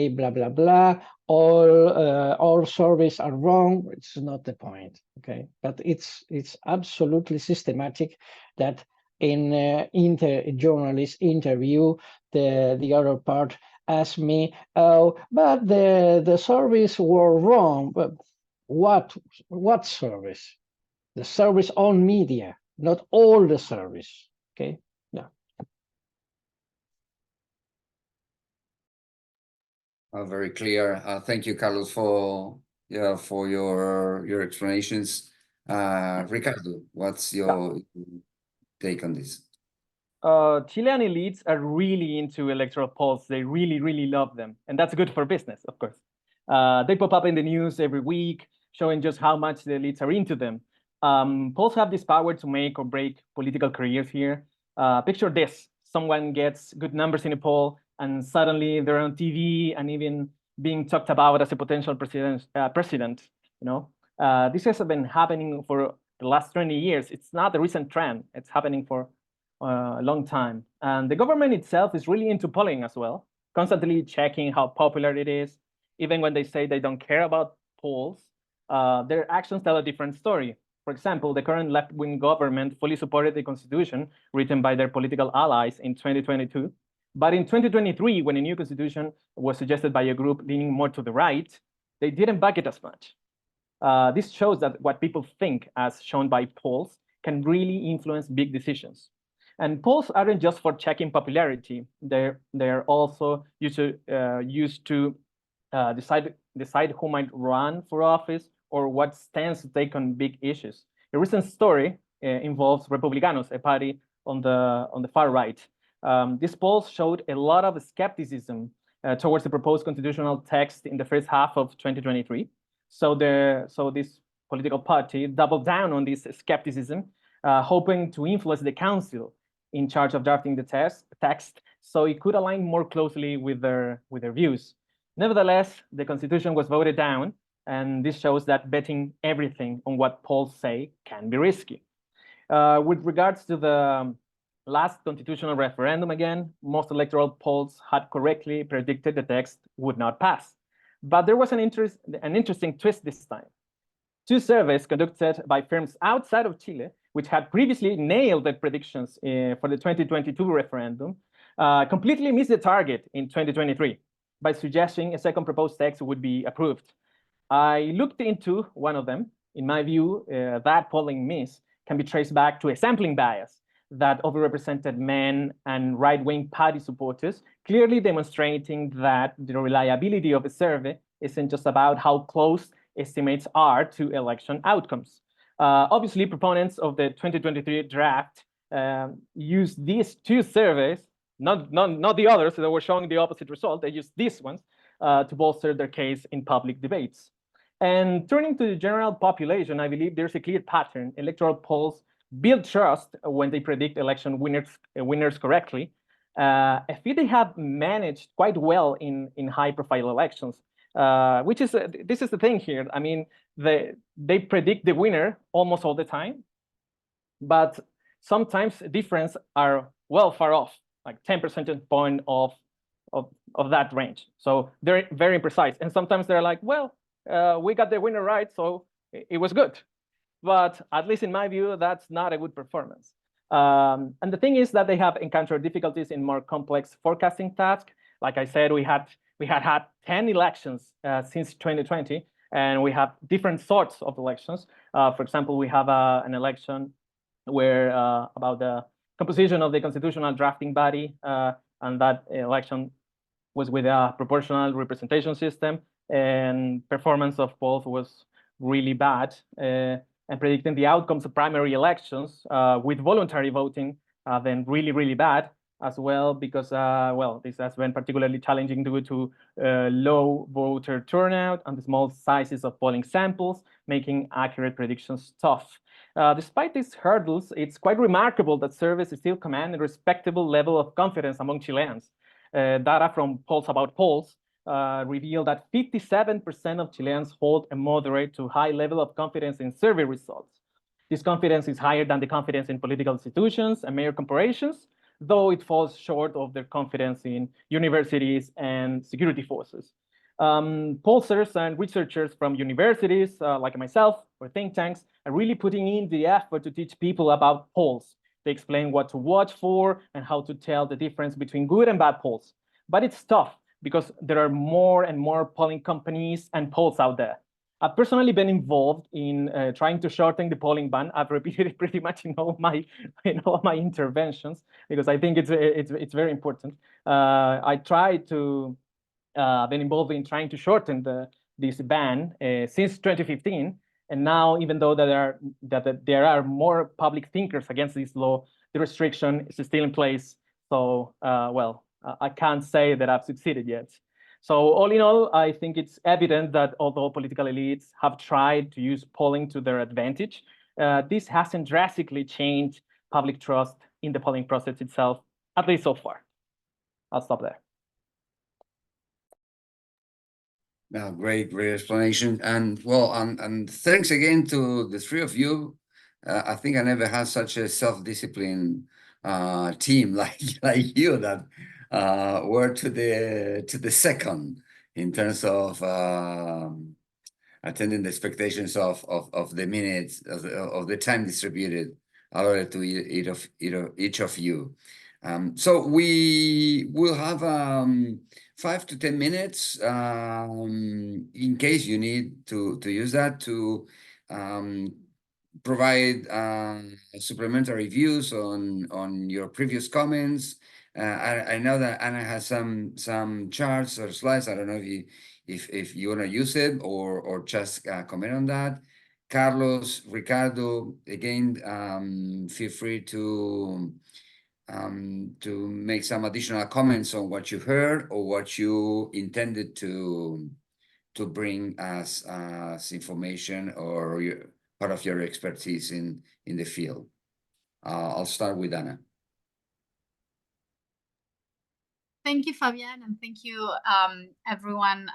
blah blah blah. All surveys are wrong. It's not the point, okay? But it's absolutely systematic that in journalist interview, the other part asked me, oh, but the surveys were wrong. But what service? The service on media, not all the service, okay? Yeah. Very clear. Thank you, Carlos, for your explanations. Ricardo, what's your take on this? Chilean elites are really into electoral polls. They really, really love them. And that's good for business, of course. They pop up in the news every week, showing just how much the elites are into them. Polls have this power to make or break political careers here. Picture this. Someone gets good numbers in a poll, and suddenly they're on TV and even being talked about as a potential president. You know, this has been happening for the last 20 years. It's not a recent trend. It's happening for a long time. And the government itself is really into polling as well, constantly checking how popular it is. Even when they say they don't care about polls, their actions tell a different story. For example, the current left-wing government fully supported the constitution written by their political allies in 2022. But in 2023, when a new constitution was suggested by a group leaning more to the right, they didn't back it as much. This shows that what people think, as shown by polls, can really influence big decisions. And polls aren't just for checking popularity. They're also used to decide who might run for office or what stance to take on big issues. A recent story involves Republicanos, a party on the far right. These polls showed a lot of skepticism towards the proposed constitutional text in the first half of 2023. So this political party doubled down on this skepticism, hoping to influence the council in charge of drafting the text, so it could align more closely with their views. Nevertheless, the constitution was voted down, and this shows that betting everything on what polls say can be risky. With regards to the last constitutional referendum, again, most electoral polls had correctly predicted the text would not pass. But there was an interesting twist this time. Two surveys conducted by firms outside of Chile, which had previously nailed the predictions for the 2022 referendum, completely missed the target in 2023 by suggesting a second proposed text would be approved. I looked into one of them. In my view, that polling miss can be traced back to a sampling bias that overrepresented men and right-wing party supporters, clearly demonstrating that the reliability of a survey isn't just about how close estimates are to election outcomes. Obviously, proponents of the 2023 draft used these two surveys, not the others that were showing the opposite result. They used these ones to bolster their case in public debates. And turning to the general population, I believe there's a clear pattern. Electoral polls build trust when they predict election winners correctly. I feel they have managed quite well in high-profile elections, which is this is the thing here. I mean, they predict the winner almost all the time, but sometimes difference are well far off, like 10 percentage point of that range. So they're very precise, and sometimes they're like, well, we got the winner right, so it was good. But at least in my view, that's not a good performance. And the thing is that they have encountered difficulties in more complex forecasting tasks. Like I said, we had 10 elections since 2020, and we have different sorts of elections. For example, we have an election where about the composition of the constitutional drafting body, and that election was with a proportional representation system, and performance of polls was really bad. And predicting the outcomes of primary elections with voluntary voting, then really bad as well, because well, this has been particularly challenging due to low voter turnout and the small sizes of polling samples, making accurate predictions tough. Despite these hurdles, it's quite remarkable that surveys still command a respectable level of confidence among Chileans. Data from Polls About Polls reveal that 57% of Chileans hold a moderate to high level of confidence in survey results. This confidence is higher than the confidence in political institutions and major corporations, though it falls short of their confidence in universities and security forces. Pollsters and researchers from universities, like myself, or think tanks, are really putting in the effort to teach people about polls. They explain what to watch for and how to tell the difference between good and bad polls. But it's tough because there are more and more polling companies and polls out there. I've personally been involved in trying to shorten the polling ban. I've repeated it pretty much in all my interventions because I think it's very important. I tried to been involved in trying to shorten this ban since 2015, and now even though there are more public thinkers against this law, the restriction is still in place. So well, I can't say that I've succeeded yet. So all in all, I think it's evident that although political elites have tried to use polling to their advantage, this hasn't drastically changed public trust in the polling process itself, at least so far. I'll stop there. Great explanation. And well, and thanks again to the three of you. I think I never had such a self-disciplined team like you that were to the second in terms of attending the expectations of the minutes of the time distributed allotted to each of you. So we will have 5 to 10 minutes in case you need to use that to provide supplementary views on your previous comments. I know that Anna has some charts or slides. I don't know if you want to use it or just comment on that. Carlos, Ricardo, again, feel free to make some additional comments on what you heard or what you intended to bring as information or part of your expertise in the field. I'll start with Anna. Thank you, Fabian, and thank you, everyone,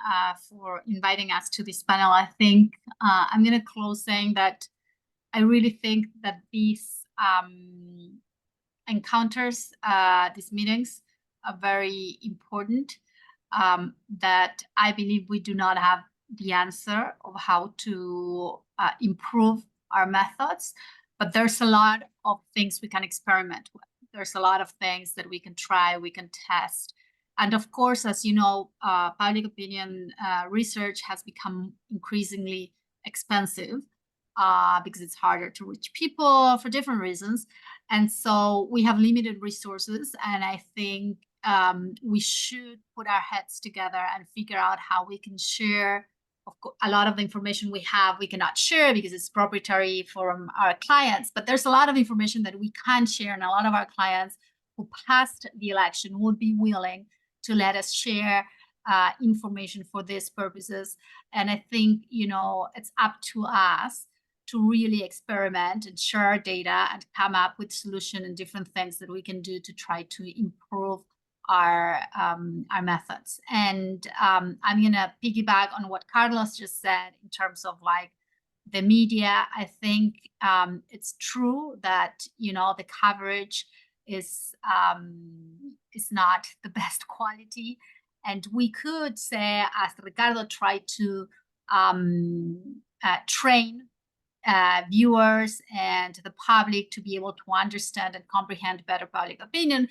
for inviting us to this panel. I think I'm going to close saying that I really think that these encounters, these meetings, are very important, that I believe we do not have the answer of how to improve our methods, but there's a lot of things we can experiment with. There's a lot of things that we can try, we can test. And of course, as you know, public opinion research has become increasingly expensive because it's harder to reach people for different reasons. And so we have limited resources. And I think we should put our heads together and figure out how we can share. Of course, a lot of the information we have, we cannot share because it's proprietary from our clients, but there's a lot of information that we can share, and a lot of our clients who passed the election would be willing to let us share information for these purposes. And I think, you know, it's up to us to really experiment and share data and come up with solution and different things that we can do to try to improve our methods. And I'm gonna piggyback on what Carlos just said in terms of like the media. I think it's true that, you know, the coverage is not the best quality, and we could say, as Ricardo tried to train viewers and the public to be able to understand and comprehend better public opinion.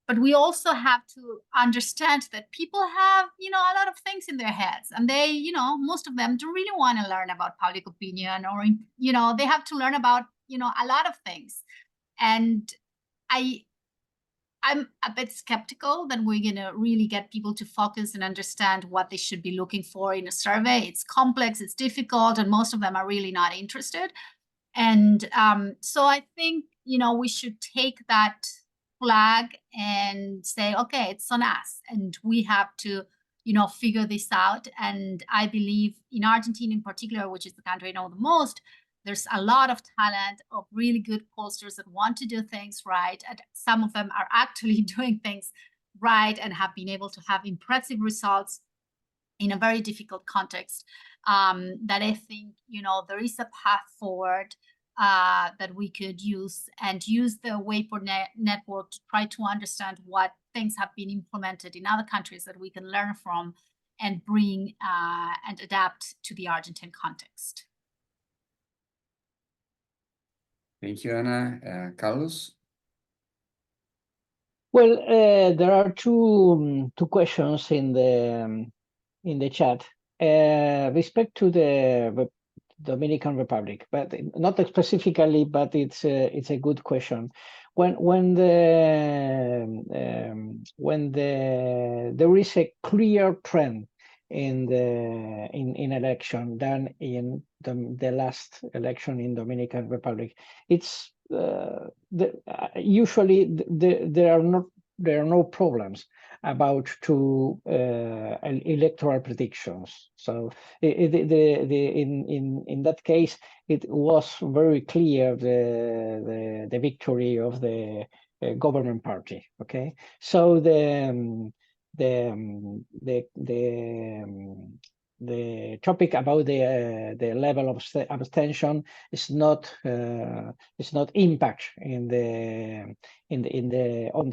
But we also have to understand that people have, you know, a lot of things in their heads, and they, you know, most of them don't really want to learn about public opinion, or, you know, they have to learn about, you know, a lot of things. And I'm a bit skeptical that we're going to really get people to focus and understand what they should be looking for in a survey. It's complex, it's difficult, and most of them are really not interested. And so I think, you know, we should take that flag and say, okay, it's on us, and we have to, you know, figure this out. And I believe in Argentina in particular, which is the country I know the most, there's a lot of talent of really good pollsters that want to do things right. And some of them are actually doing things right and have been able to have impressive results in a very difficult context. That I think, you know, there is a path forward that we could use, and use the WAPOR network to try to understand what things have been implemented in other countries that we can learn from and bring and adapt to the Argentine context. Thank you, Ana. Carlos? Well, there are two questions in the chat. Respect to the Dominican Republic, but not specifically, but it's a good question. When there is a clear trend in election than in the last election in Dominican Republic, it's usually there are no problems about electoral predictions. So in that case, it was very clear the victory of the government party. Okay, so the topic about the level of abstention is not impact on the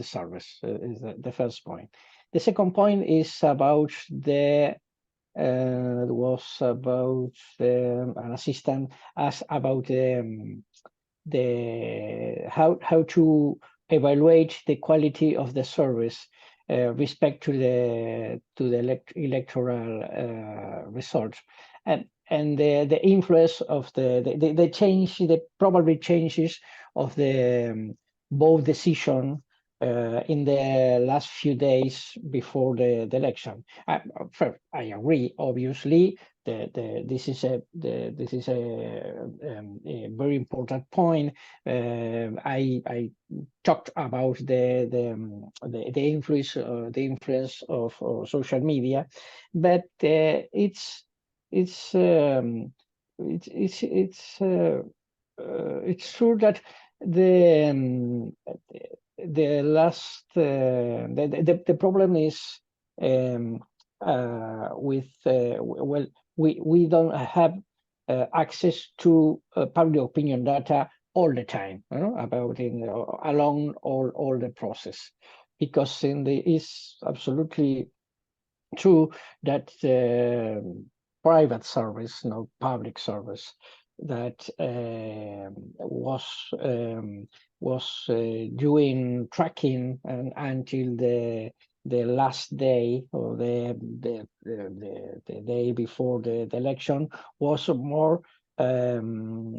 service. Is the first point. The second point is about an assistant asked about how to evaluate the quality of the service respect to the electoral results, and the influence of the change, the probably changes of the both decision in the last few days before the election. I agree, obviously. This is a very important point. I talked about the influence of social media, but it's true that the problem is we don't have access to public opinion data all the time, about along all the process, because it's absolutely true that private service, no public service, that was doing tracking until the last day, or the day before the election, was more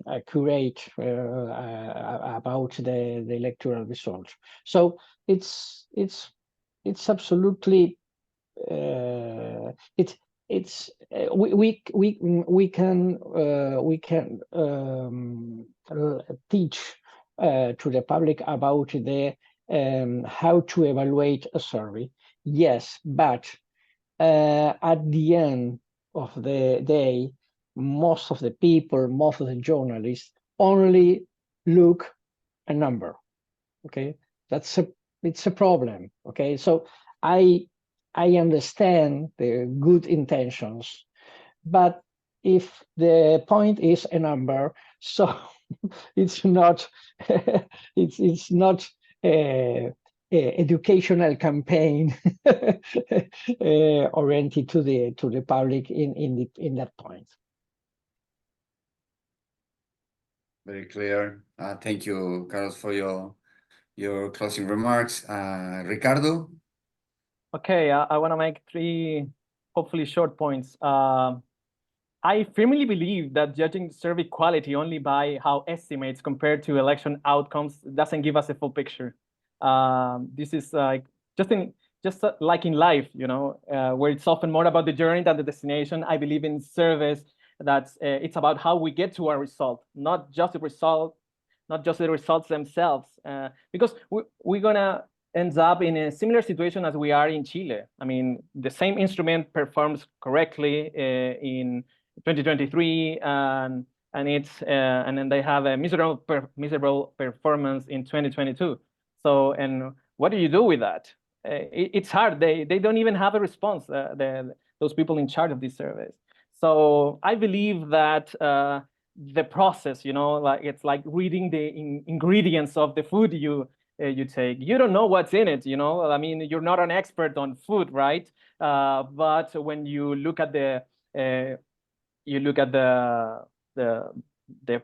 accurate about the electoral results. So it's absolutely we can teach to the public about the how to evaluate a survey. Yes, but at the end of the day, most of the people, most of the journalists only look a number. Okay, it's a problem. Okay, so I understand the good intentions, but if the point is a number, so it's not it's not a educational campaign oriented to the public in that point. Very clear. Thank you, Carlos, for your closing remarks. Ricardo? Okay, I want to make 3 hopefully short points. I firmly believe that judging survey quality only by how estimates compared to election outcomes doesn't give us a full picture. This is like just like in life, you know, where it's often more about the journey than the destination. I believe in surveys that it's about how we get to our result, not just the result, not just the results themselves, because we're gonna end up in a similar situation as we are in Chile. I mean, the same instrument performs correctly in 2023, and then they have a miserable performance in 2022. So, and what do you do with that? It's hard. They don't even have a response. Those people in charge of these surveys. So I believe that the process, you know, like it's like reading the ingredients of the food you take. You don't know what's in it, you know. I mean, you're not an expert on food, right? But when you look at the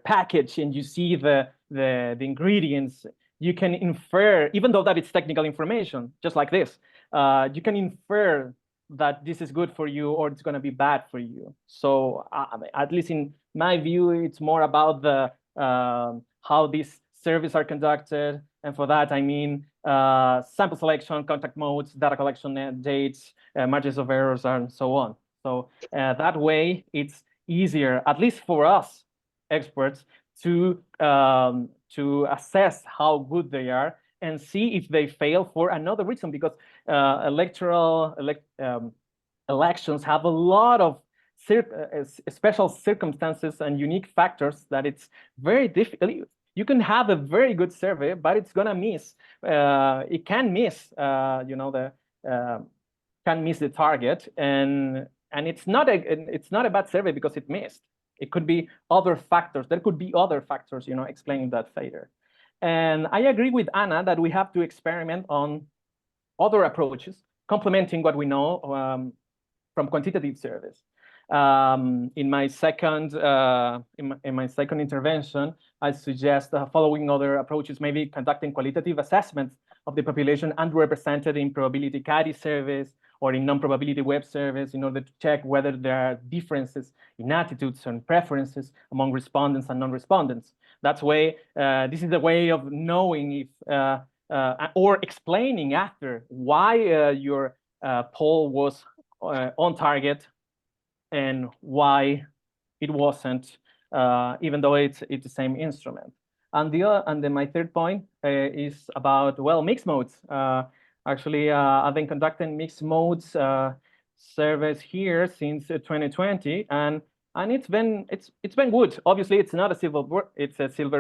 package and you see the ingredients, you can infer, even though that it's technical information, just like this, you can infer that this is good for you or it's going to be bad for you. So at least in my view, it's more about the how these surveys are conducted. And for that, I mean sample selection, contact modes, data collection dates, margins of errors, and so on. So that way, it's easier, at least for us experts, to assess how good they are and see if they fail for another reason, because elections have a lot of special circumstances and unique factors that it's very difficult. You can have a very good survey, but it's gonna miss. It can miss, you know, can miss the target, and it's not a bad survey because it missed. It could be other factors. There could be other factors, you know, explaining that failure. And I agree with Anna that we have to experiment on other approaches, complementing what we know from quantitative surveys. In my second intervention, I suggest following other approaches, maybe conducting qualitative assessments of the population underrepresented in probability CADI surveys or in non-probability web surveys in order to check whether there are differences in attitudes and preferences among respondents and non-respondents. That's way, this is a way of knowing if, or explaining after why your poll was on target and why it wasn't, even though it's the same instrument. And then my third point is about, well, mixed modes. Actually, I've been conducting mixed modes surveys here since 2020, and it's been good. Obviously, it's not a silver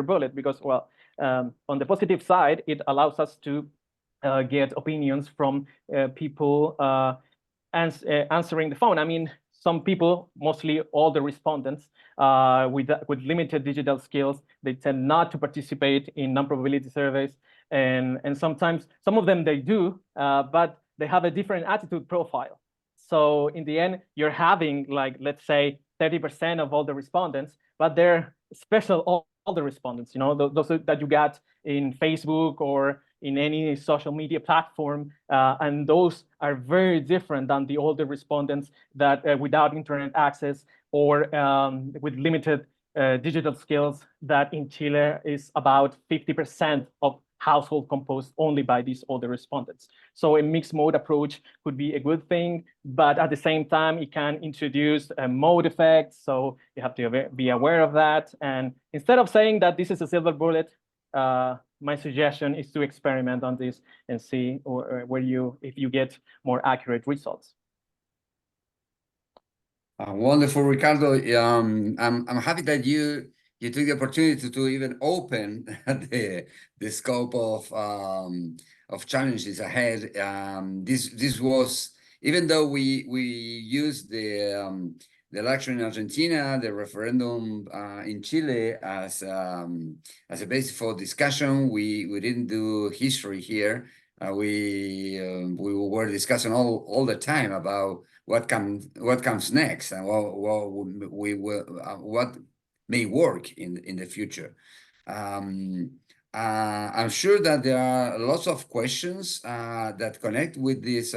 bullet because, well, on the positive side, it allows us to get opinions from people answering the phone. I mean, some people, mostly all the respondents, with limited digital skills, they tend not to participate in non-probability surveys. And sometimes, some of them they do, but they have a different attitude profile. So in the end, you're having, like, let's say 30% of all the respondents, but they're special all the respondents, you know, those that you got in Facebook or in any social media platform, and those are very different than the older respondents that without internet access or with limited digital skills, that in Chile is about 50% of household composed only by these older respondents. So a mixed mode approach could be a good thing, but at the same time, it can introduce a mode effect. So you have to be aware of that. And instead of saying that this is a silver bullet, my suggestion is to experiment on this and see if you get more accurate results. Wonderful, Ricardo. I'm happy that you took the opportunity to even open the scope of challenges ahead. This was, even though we used the election in Argentina, the referendum in Chile as a basis for discussion, we didn't do history here. We were discussing all the time about what comes next and what may work in the future. I'm sure that there are lots of questions that connect with this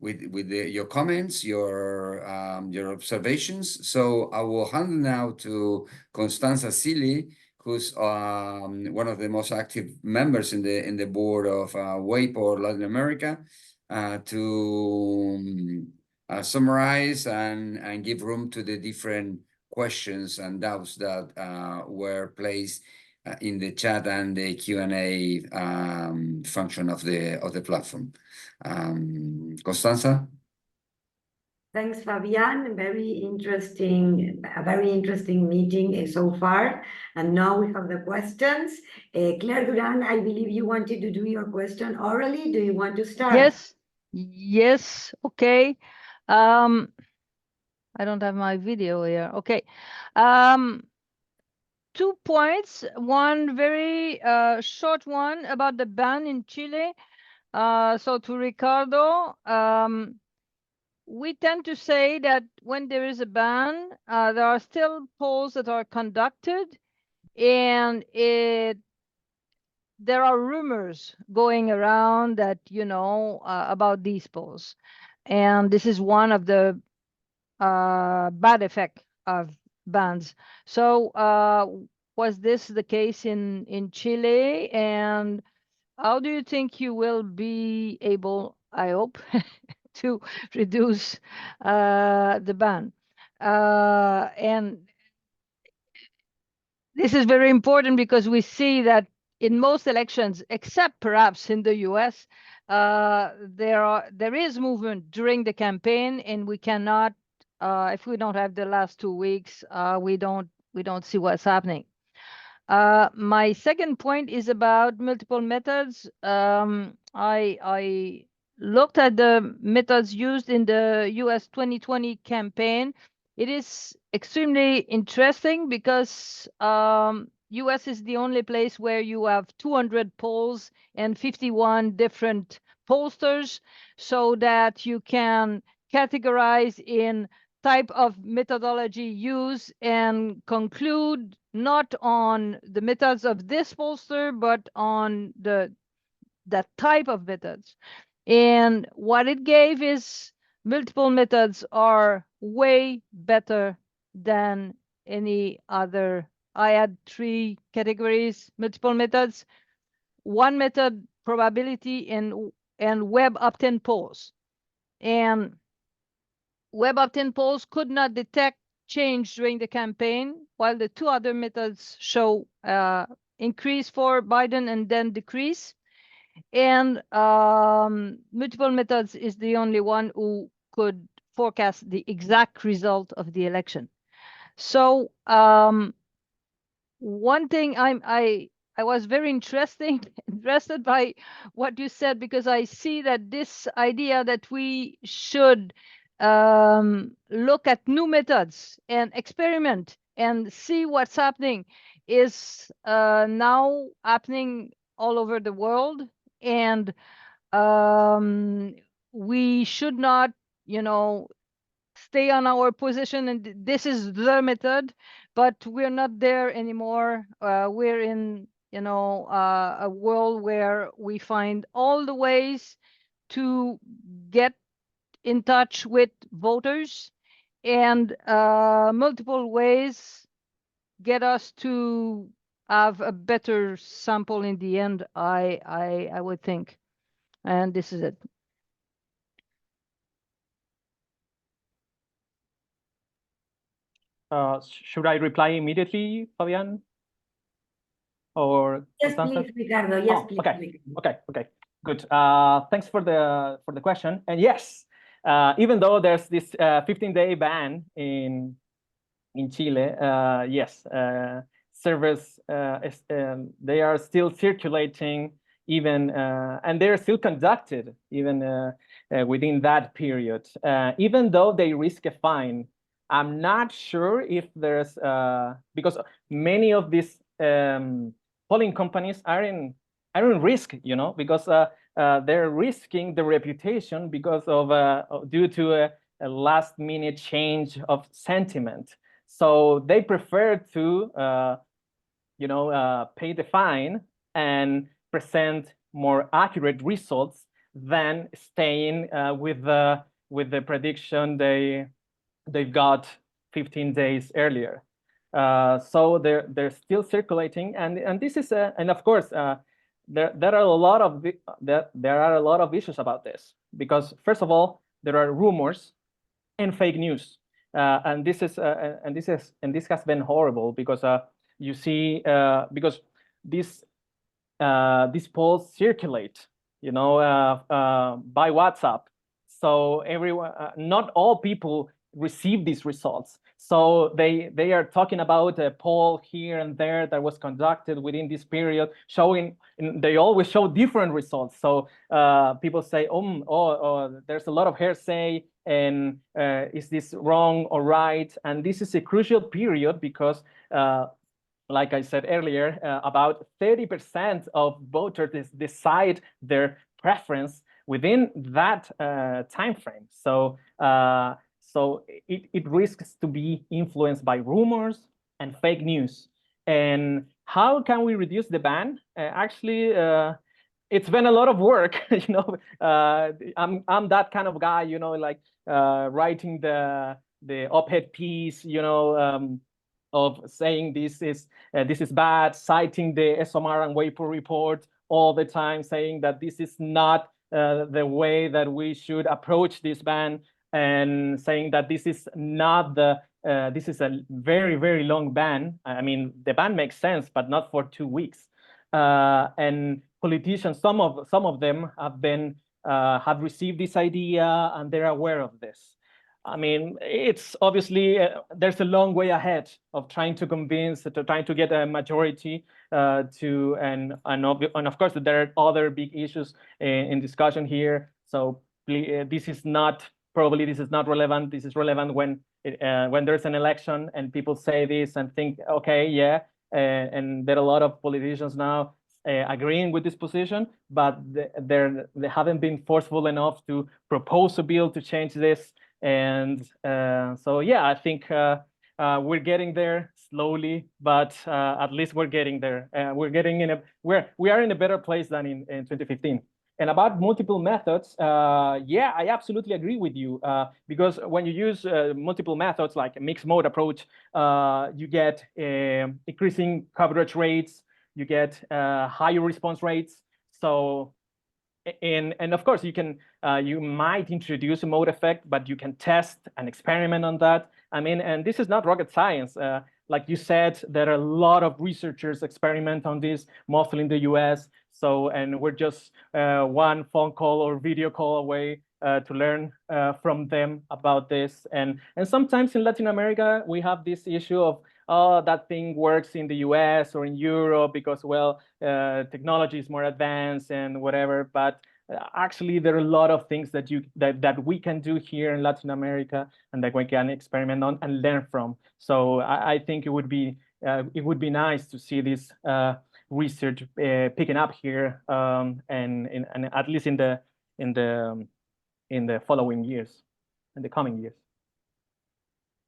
with your comments, your observations. So I will hand now to Constanza Silli, who's one of the most active members in the board of WAPOR Latin America, to summarize and give room to the different questions and doubts that were placed in the chat and the Q&A function of the platform. Constanza? Thanks, Fabian. A very interesting meeting so far. And now we have the questions. Claire Duran, I believe you wanted to do your question orally. Do you want to start? Yes, okay. I don't have my video here. Okay. 2 points. One very short one about the ban in Chile. So to Ricardo, we tend to say that when there is a ban, there are still polls that are conducted, and there are rumors going around that, about these polls. And this is one of the bad effect of bans. So was this the case in Chile? And how do you think you will be able, I hope, to reduce the ban? And this is very important because we see that in most elections, except perhaps in the US, there is movement during the campaign, and we cannot, if we don't have the last 2 weeks, we don't see what's happening. My second point is about multiple methods. I looked at the methods used in the US 2020 campaign. It is extremely interesting because US is the only place where you have 200 polls and 51 different pollsters, so that you can categorize in type of methodology used and conclude not on the methods of this pollster, but on that type of methods. And what it gave is multiple methods are way better than any other. I had 3 categories: multiple methods, one method, probability, and web opt-in polls. And web opt-in polls could not detect change during the campaign, while the 2 other methods show increase for Biden and then decrease. And multiple methods is the only one who could forecast the exact result of the election. So one thing I was very interested by what you said, because I see that this idea that we should look at new methods and experiment and see what's happening is now happening all over the world. And we should not, stay on our position and this is the method, but we're not there anymore. We're in, a world where we find all the ways to get in touch with voters, and multiple ways get us to have a better sample in the end, I would think. And this is it. Should I reply immediately, Fabian? Or Yes, Constanza? please, Ricardo. Yes, Oh, please. okay. Okay. Good. Thanks for the question. And yes, even though there's this 15-day ban in Chile, yes, servers they are still circulating even, and they're still conducted even within that period, even though they risk a fine. I'm not sure if there's because many of these polling companies are in risk, you know, because they're risking the reputation because of due to a last-minute change of sentiment. So they prefer to you know, pay the fine and present more accurate results than staying with the prediction they've got 15 days earlier. So they're still circulating, and this is and of course there are a lot of issues about this, because first of all, there are rumors and fake news, and this has been horrible, because you see, because these polls circulate, you know, by WhatsApp. So everyone, not all people receive these results. So they are talking about a poll here and there that was conducted within this period, showing, they always show different results. So people say, oh, there's a lot of hearsay, and is this wrong or right? And this is a crucial period because like I said earlier, about 30% of voters decide their preference within that time frame. So so it risks to be influenced by rumors and fake news. And how can we reduce the ban? Actually, it's been a lot of work. You know, I'm that kind of guy. You know, like writing the op-ed piece. You know. Of saying this is bad, citing the SMR and WAPOR report all the time, saying that this is not the way that we should approach this ban, and saying that this is not this is a very, very long ban. I mean, the ban makes sense, but not for 2 weeks. And politicians, some of them have received this idea, and they're aware of this. I mean, it's obviously there's a long way ahead of trying to convince, trying to get a majority and of course there are other big issues in discussion here. So this is not relevant. This is relevant when there's an election and people say this and think, okay, yeah, and there are a lot of politicians now agreeing with this position, but they haven't been forceful enough to propose a bill to change this. And so, yeah, I think we're getting there slowly, but at least we're getting there. We're getting we are in a better place than in 2015. And about multiple methods, yeah, I absolutely agree with you, because when you use multiple methods like a mixed mode approach, you get increasing coverage rates, you get higher response rates. So and of course you can you might introduce a mode effect, but you can test and experiment on that. I mean, and this is not rocket science. Like you said, there are a lot of researchers experiment on this, mostly in the US. So, and we're just one phone call or video call away to learn from them about this. And sometimes in Latin America, we have this issue of, oh, that thing works in the US or in Europe because, well, technology is more advanced and whatever. But actually, there are a lot of things that that we can do here in Latin America and that we can experiment on and learn from. So I think it would be nice to see this research picking up here, and at least in the following years, in the coming years.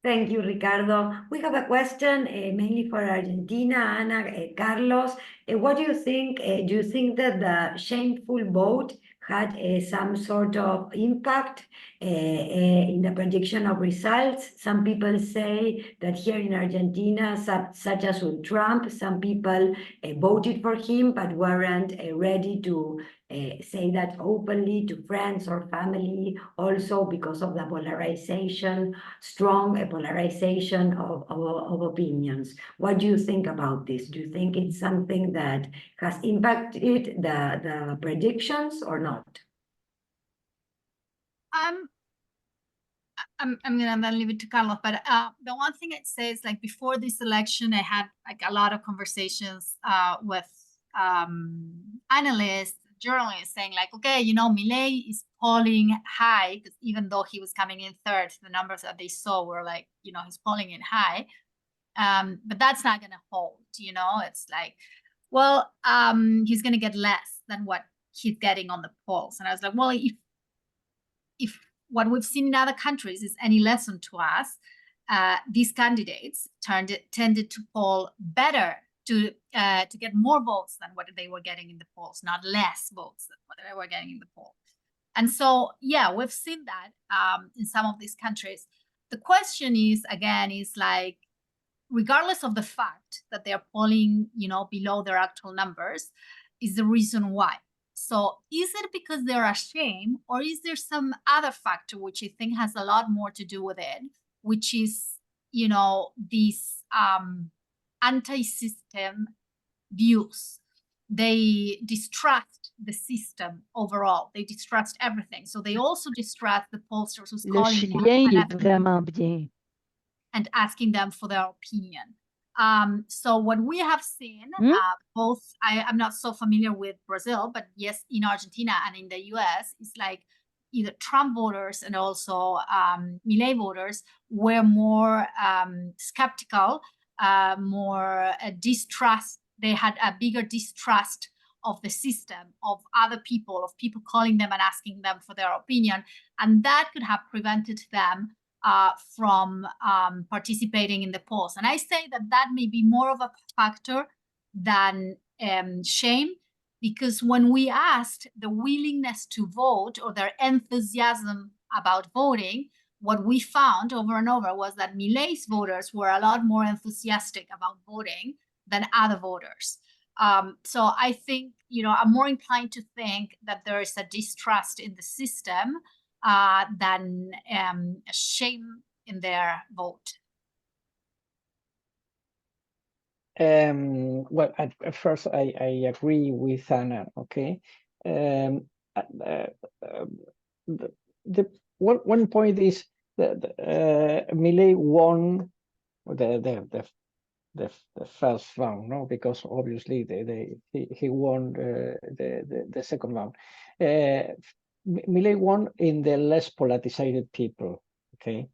Thank you, Ricardo. We have a question mainly for Argentina, Ana, Carlos. What do you think? Do you think that the shameful vote had some sort of impact in the prediction of results? Some people say that here in Argentina, such as with Trump, some people voted for him but weren't ready to say that openly to friends or family, also because of the polarization, strong polarization of opinions. What do you think about this? Do you think it's something that has impacted the predictions or not? I'm gonna then leave it to Carlos, but the one thing I'd say is, like, before this election, I had like a lot of conversations with analysts, journalists, saying like, okay, you know, Milei is polling high, because even though he was coming in third, the numbers that they saw were like, you know, he's polling in high, but that's not gonna hold. You know, it's like, well, he's gonna get less than what he's getting on the polls. And I was like, well, if what we've seen in other countries is any lesson to us, these candidates tended to poll better, to get more votes than what they were getting in the polls, not less votes than what they were getting in the poll. And so, yeah, we've seen that in some of these countries. The question is, again, is like, regardless of the fact that they're polling, you know, below their actual numbers, is the reason why. So is it because they're ashamed, or is there some other factor which I think has a lot more to do with it, which is, you know, these anti-system views? They distrust the system overall. They distrust everything. So they also distrust the pollsters who's Le calling them chilien, il est vraiment bien. and asking them for their opinion. So what we have seen, both, I'm not so familiar with Brazil, but yes, in Argentina and in the US, it's like either Trump voters and also Milei voters were more skeptical, more distrust. They had a bigger distrust of the system, of other people, of people calling them and asking them for their opinion. And that could have prevented them from participating in the polls. And I say that that may be more of a factor than shame, because when we asked the willingness to vote or their enthusiasm about voting, what we found over and over was that Milei's voters were a lot more enthusiastic about voting than other voters. So I think, you know, I'm more inclined to think that there is a distrust in the system than a shame in their vote. Well, at first, I agree with Anna. Okay, one point is that Milei won the first round, no, because obviously he won the second round. Milei won in the less politicized people. Okay,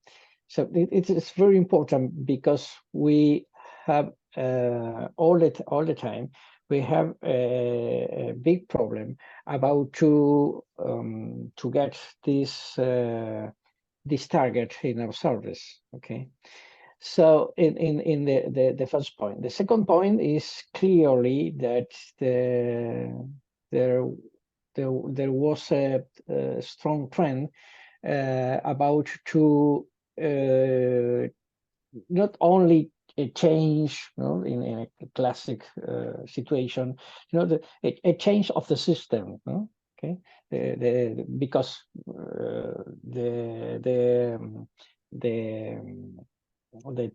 so it's very important, because we have all the time we have a big problem about to get this target in our service. Okay, so in the first point. The second point is clearly that there was a strong trend about to not only a change, you know, in a classic situation, you know, a change of the system. No? Okay, because the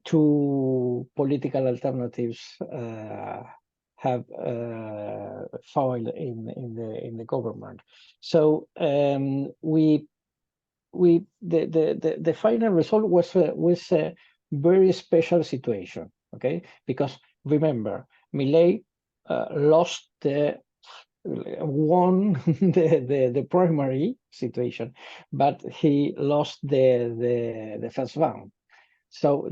two political alternatives have failed in the government. So the final result was a very special situation. Okay, because remember, Milei won the primary situation, but he lost the first round. So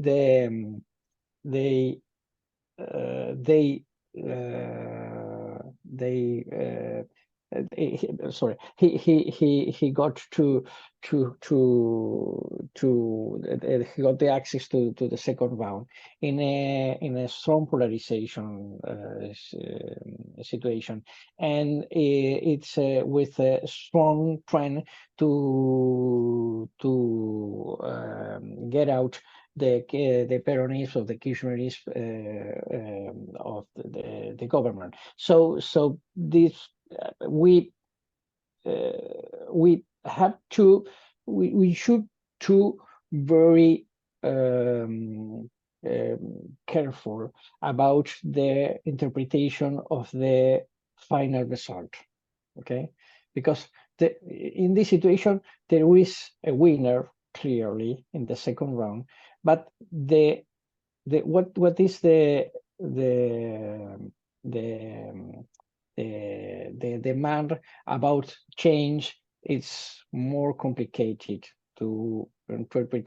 sorry, he got he got the access to the second round in a strong polarization situation, and it's with a strong trend to get out the Peronism or the Kirchnerism of the government. So this we have to we should to very careful about the interpretation of the final result. Okay, because in this situation there is a winner clearly in the second round. But what is the demand about change is more complicated to interpret,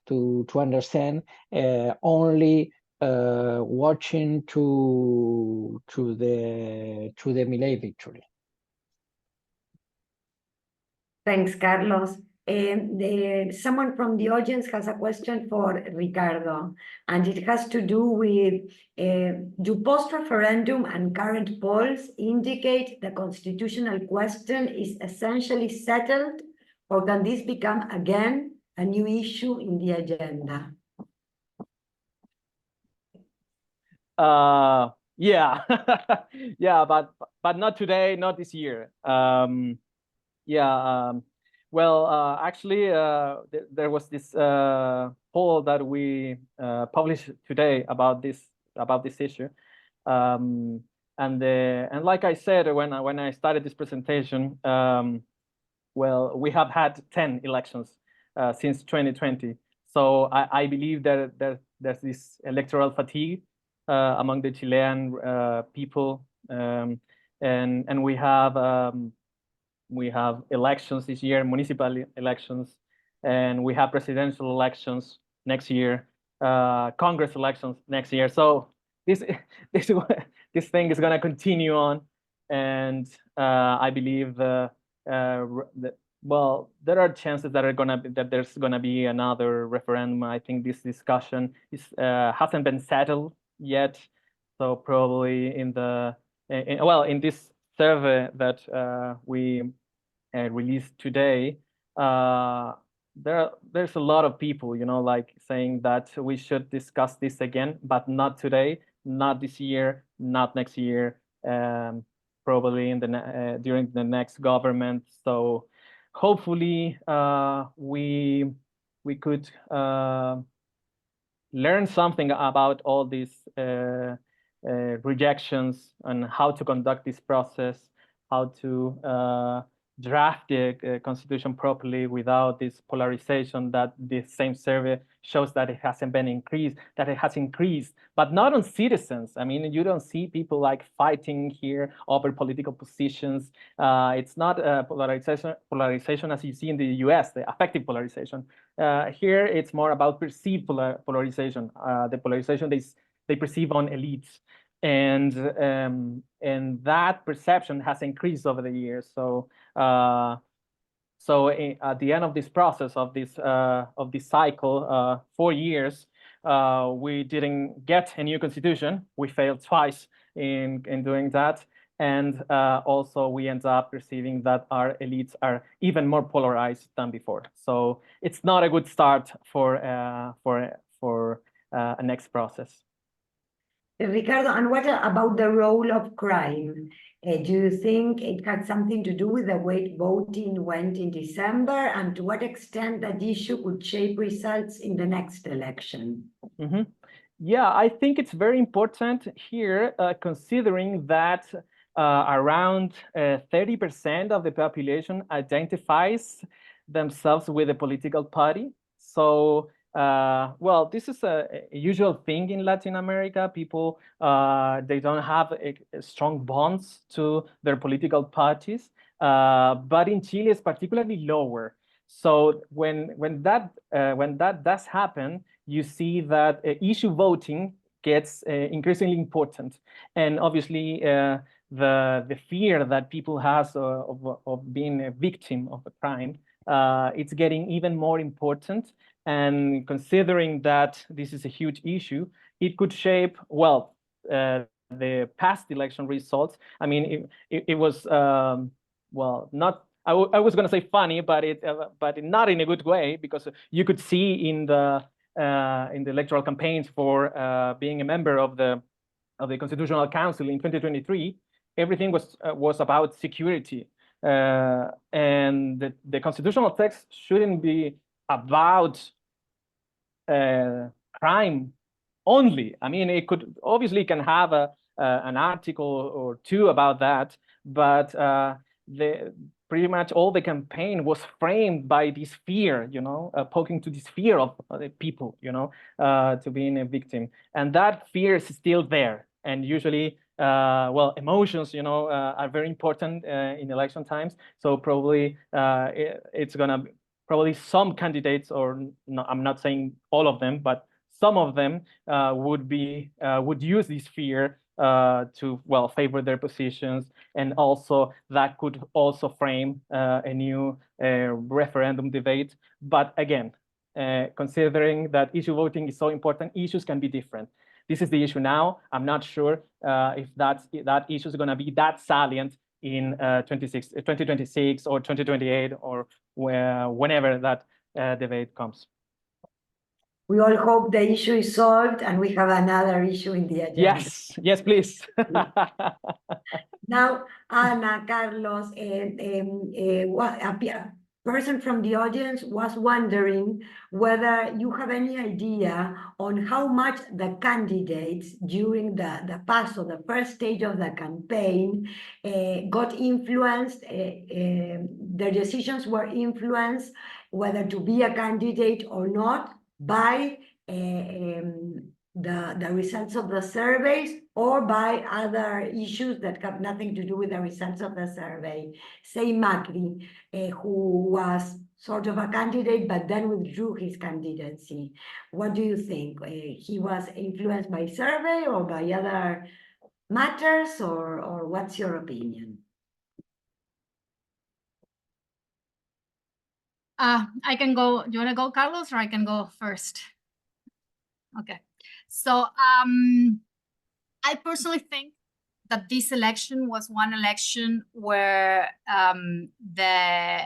to understand. Only watching to the Milei victory. Thanks, Carlos. Someone from the audience has a question for Ricardo, and it has to do with, do post-referendum and current polls indicate the constitutional question is essentially settled, or can this become again a new issue in the agenda? Yeah, yeah, but not today, not this year. Well, actually, there was this poll that we published today about this issue, and like I said when I started this presentation, well, we have had 10 elections since 2020. So I believe that there's this electoral fatigue among the Chilean people, and we have elections this year, municipal elections, and we have presidential elections next year, Congress elections next year. So this thing is going to continue on, and I believe well, there are chances that there's gonna be another referendum. I think this discussion hasn't been settled yet, so probably in this survey that we released today, there's a lot of people, like saying that we should discuss this again, but not today, not this year, not next year, probably during the next government. So hopefully we could learn something about all these rejections and how to conduct this process, how to draft the constitution properly without this polarization that the same survey shows that it hasn't been increased, that it has increased, but not on citizens. I mean, you don't see people like fighting here over political positions. It's not polarization as you see in the US, the affective polarization. Here, it's more about perceived polarization, the polarization they perceive on elites. And that perception has increased over the years. So at the end of this process of this cycle, 4 years, we didn't get a new constitution. We failed twice in doing that, and also we end up perceiving that our elites are even more polarized than before. So it's not a good start for a next process. Ricardo, and what about the role of crime? Do you think it had something to do with the way voting went in December, and to what extent that issue could shape results in the next election? Mm-hmm. Yeah, I think it's very important here, considering that around 30% of the population identifies themselves with a political party. So well, this is a usual thing in Latin America. People, they don't have strong bonds to their political parties, but in Chile it's particularly lower. So when that does happen, you see that issue voting gets increasingly important, and obviously the fear that people has of being a victim of a crime, it's getting even more important. And considering that this is a huge issue, it could shape, well, the past election results. I mean, it was, well, not, I was going to say funny, but not in a good way, because you could see in the electoral campaigns for being a member of the Constitutional Council in 2023, everything was about security. And the constitutional text shouldn't be about crime only. I mean, it could obviously can have an article or two about that, but pretty much all the campaign was framed by this fear, poking to this fear of the people, to being a victim. And that fear is still there. And usually, well, emotions, are very important in election times. So probably it's going to, probably some candidates, or no, I'm not saying all of them, but some of them would use this fear to, well, favor their positions, and also that could also frame a new referendum debate. But again, considering that issue voting is so important, issues can be different. This is the issue now. I'm not sure if that issue is going to be that salient in 2026 or 2028 or whenever that debate comes. We all hope the issue is solved and we have another issue in the agenda. Yes, please. Now, Ana, Carlos, a person from the audience was wondering whether you have any idea on how much the candidates during the PASO, the first stage of the campaign, got influenced, their decisions were influenced whether to be a candidate or not by the results of the surveys or by other issues that have nothing to do with the results of the survey. Say Macri, who was sort of a candidate, but then withdrew his candidacy. What do you think? He was influenced by survey or by other matters, or what's your opinion? I can go. Do you want to go, Carlos, or I can go first? Okay. So I personally think that this election was one election where the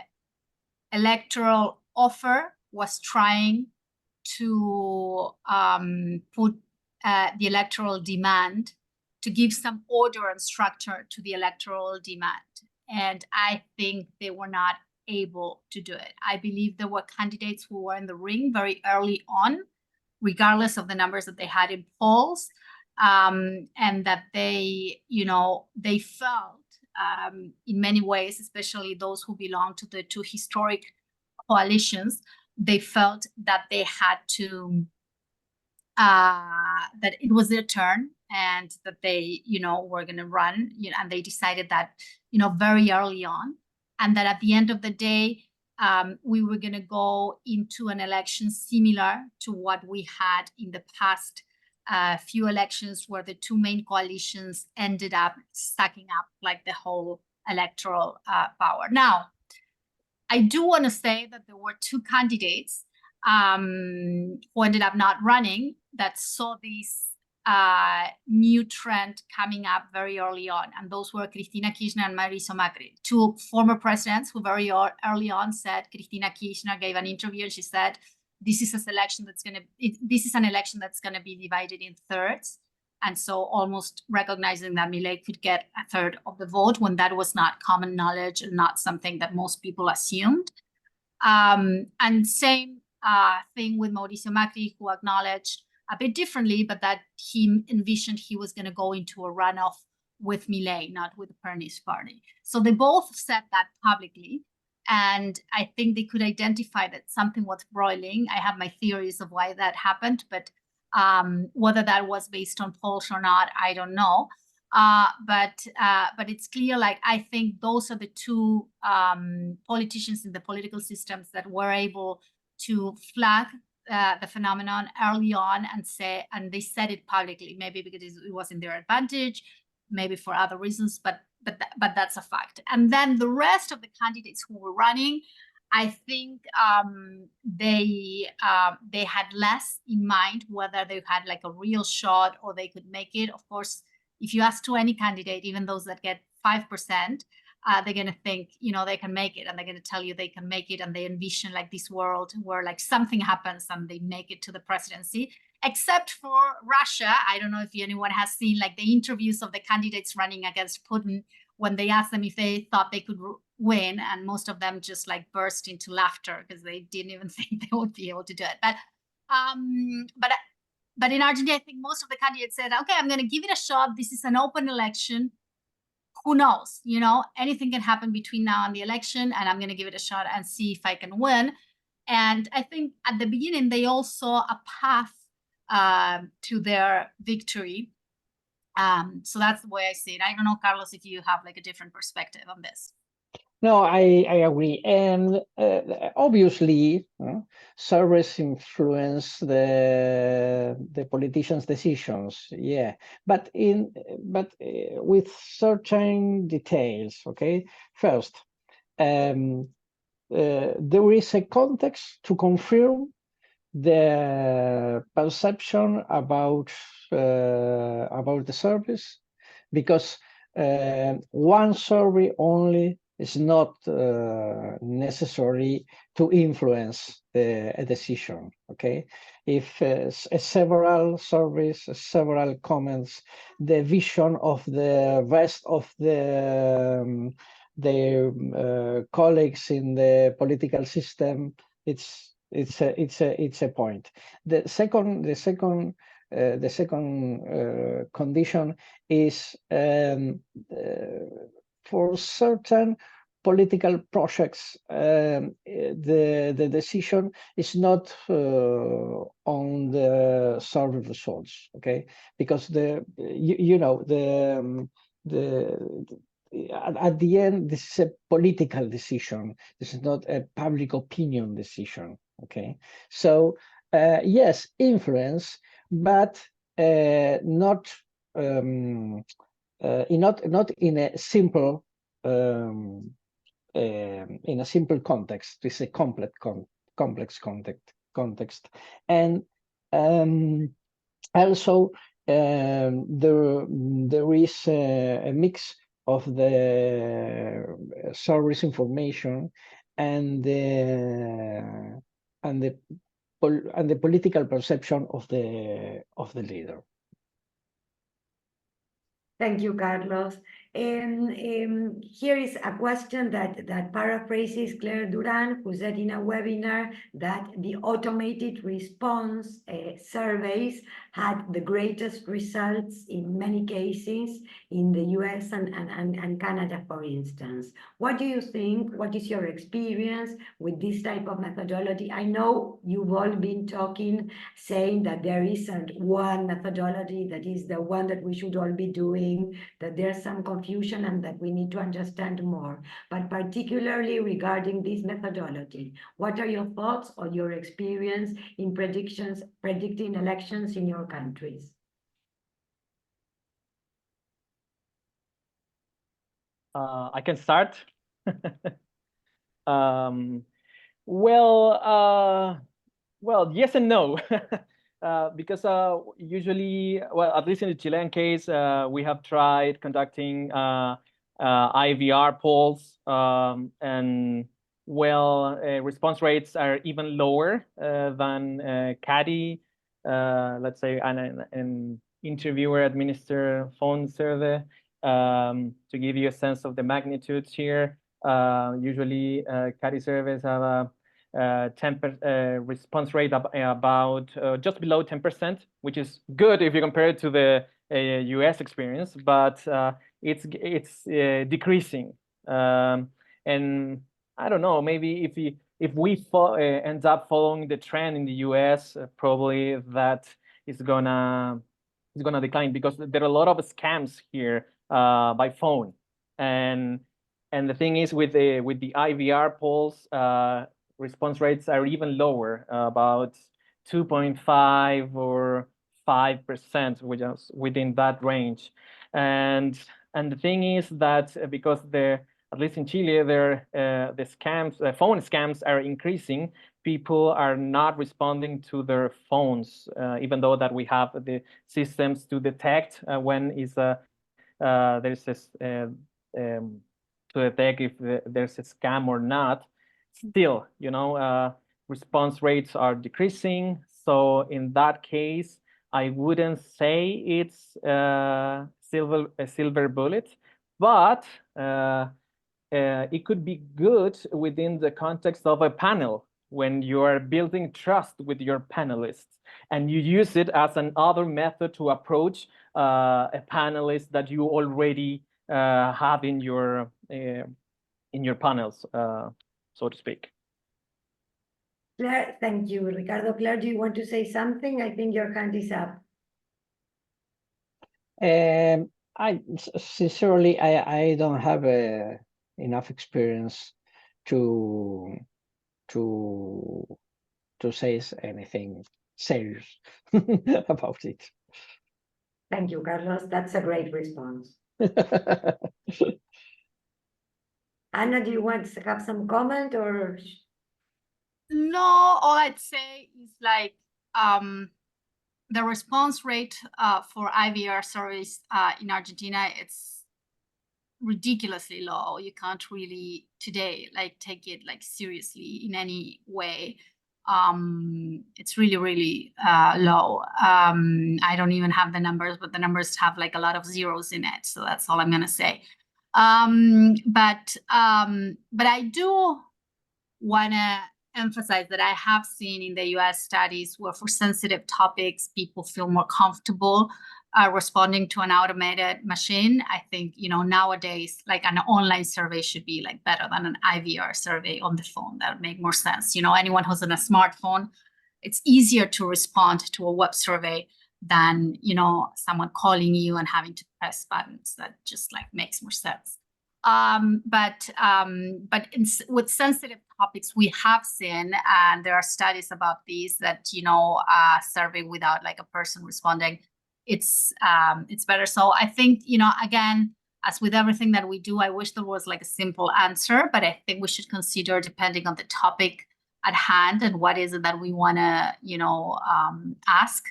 electoral offer was trying to put the electoral demand, to give some order and structure to the electoral demand. And I think they were not able to do it. I believe there were candidates who were in the ring very early on, regardless of the numbers that they had in polls, and that they felt in many ways, especially those who belong to the two historic coalitions, they felt that they had to, that it was their turn and that they, were going to run, and they decided that, very early on, and that at the end of the day, we were going to go into an election similar to what we had in the past few elections, where the two main coalitions ended up stacking up like the whole electoral power. Now, I do want to say that there were two candidates who ended up not running that saw this new trend coming up very early on, and those were Cristina Kirchner and Mauricio Macri, two former presidents who very early on said, Cristina Kirchner gave an interview and she said, this is an election that's going to be divided in thirds, and so almost recognizing that Milei could get a third of the vote when that was not common knowledge and not something that most people assumed. And same thing with Mauricio Macri, who acknowledged a bit differently, but that he envisioned he was going to go into a runoff with Milei, not with the Peronist party. So they both said that publicly, and I think they could identify that something was broiling. I have my theories of why that happened, but whether that was based on polls or not, I don't know. But it's clear, like, I think those are the two politicians in the political systems that were able to flag the phenomenon early on and they said it publicly, maybe because it was in their advantage, maybe for other reasons, but that's a fact. And then the rest of the candidates who were running, I think they had less in mind whether they had like a real shot or they could make it. Of course, if you ask to any candidate, even those that get 5%, they're going to think, they can make it, and they're going to tell you they can make it, and they envision like this world where like something happens and they make it to the presidency. Except for Russia, I don't know if anyone has seen like the interviews of the candidates running against Putin when they asked them if they thought they could win, and most of them just like burst into laughter because they didn't even think they would be able to do it. But in Argentina, I think most of the candidates said, okay, I'm going to give it a shot. This is an open election. who knows, you know, anything can happen between now and the election, and I'm going to give it a shot and see if I can win. And I think at the beginning, they all saw a path to their victory. So that's the way I see it. I don't know, Carlos, if you have like a different perspective on this. No, I agree. And obviously, surveys influence the politicians' decisions. Yeah, but with certain details. Okay, first, there is a context to confirm the perception about the service, because one survey only is not necessary to influence a decision. Okay, if several surveys, several comments, the vision of the rest of the colleagues in the political system, it's a point. The second condition is for certain political projects, the decision is not on the survey results. Okay, because at the end, this is a political decision. This is not a public opinion decision. Okay, so yes, influence, but not in a simple context. It's a complex context, and also there is a mix of the service information and the political perception of the leader. Thank you, Carlos. Here is a question that paraphrases Claire Duran, who said in a webinar that the automated response surveys had the greatest results in many cases in the US and Canada, for instance. What do you think? What is your experience with this type of methodology? I know you've all been talking, saying that there isn't one methodology that is the one that we should all be doing, that there's some confusion and that we need to understand more. But particularly regarding this methodology, what are your thoughts or your experience in predicting elections in your countries? I can start. Well, yes and no. Because usually, well, at least in the Chilean case, we have tried conducting IVR polls, and well, response rates are even lower than CADI, let's say an interviewer administered phone survey. To give you a sense of the magnitudes here, usually CADI surveys have a 10% response rate about just below 10%, which is good if you compare it to the US experience, but it's decreasing. And I don't know, maybe if we end up following the trend in the US, probably that is gonna decline, because there are a lot of scams here by phone. And the thing is, with the IVR polls, response rates are even lower, about 2.5 or 5%, which is within that range. And the thing is that because at least in Chile, the scams, phone scams are increasing. People are not responding to their phones, even though that we have the systems to detect when there's this to detect if there's a scam or not. Still, response rates are decreasing. So in that case, I wouldn't say it's a silver bullet, but it could be good within the context of a panel, when you are building trust with your panelists and you use it as another method to approach a panelist that you already have in your panels, so to speak. Claire, thank you. Ricardo, Claire, do you want to say something? I think your hand is up. Sincerely, I don't have enough experience to say anything serious about it. Thank you, Carlos. That's a great response. Anna, do you want to have some comment or? No, all I'd say is like the response rate for IVR surveys in Argentina, it's ridiculously low. You can't really today like take it like seriously in any way. It's really, really low. I don't even have the numbers, but the numbers have like a lot of zeros in it. So that's all I'm gonna say. But I do wanna emphasize that I have seen in the US studies where for sensitive topics, people feel more comfortable responding to an automated machine. I think, nowadays, like an online survey should be like better than an IVR survey on the phone. That would make more sense. Anyone who's on a smartphone, it's easier to respond to a web survey than, someone calling you and having to press buttons. That just like makes more sense. With sensitive topics, we have seen, and there are studies about these, that a survey without like a person responding, it's better. So I think again, as with everything that we do, I wish there was like a simple answer, but I think we should consider, depending on the topic at hand and what is it that we want to ask.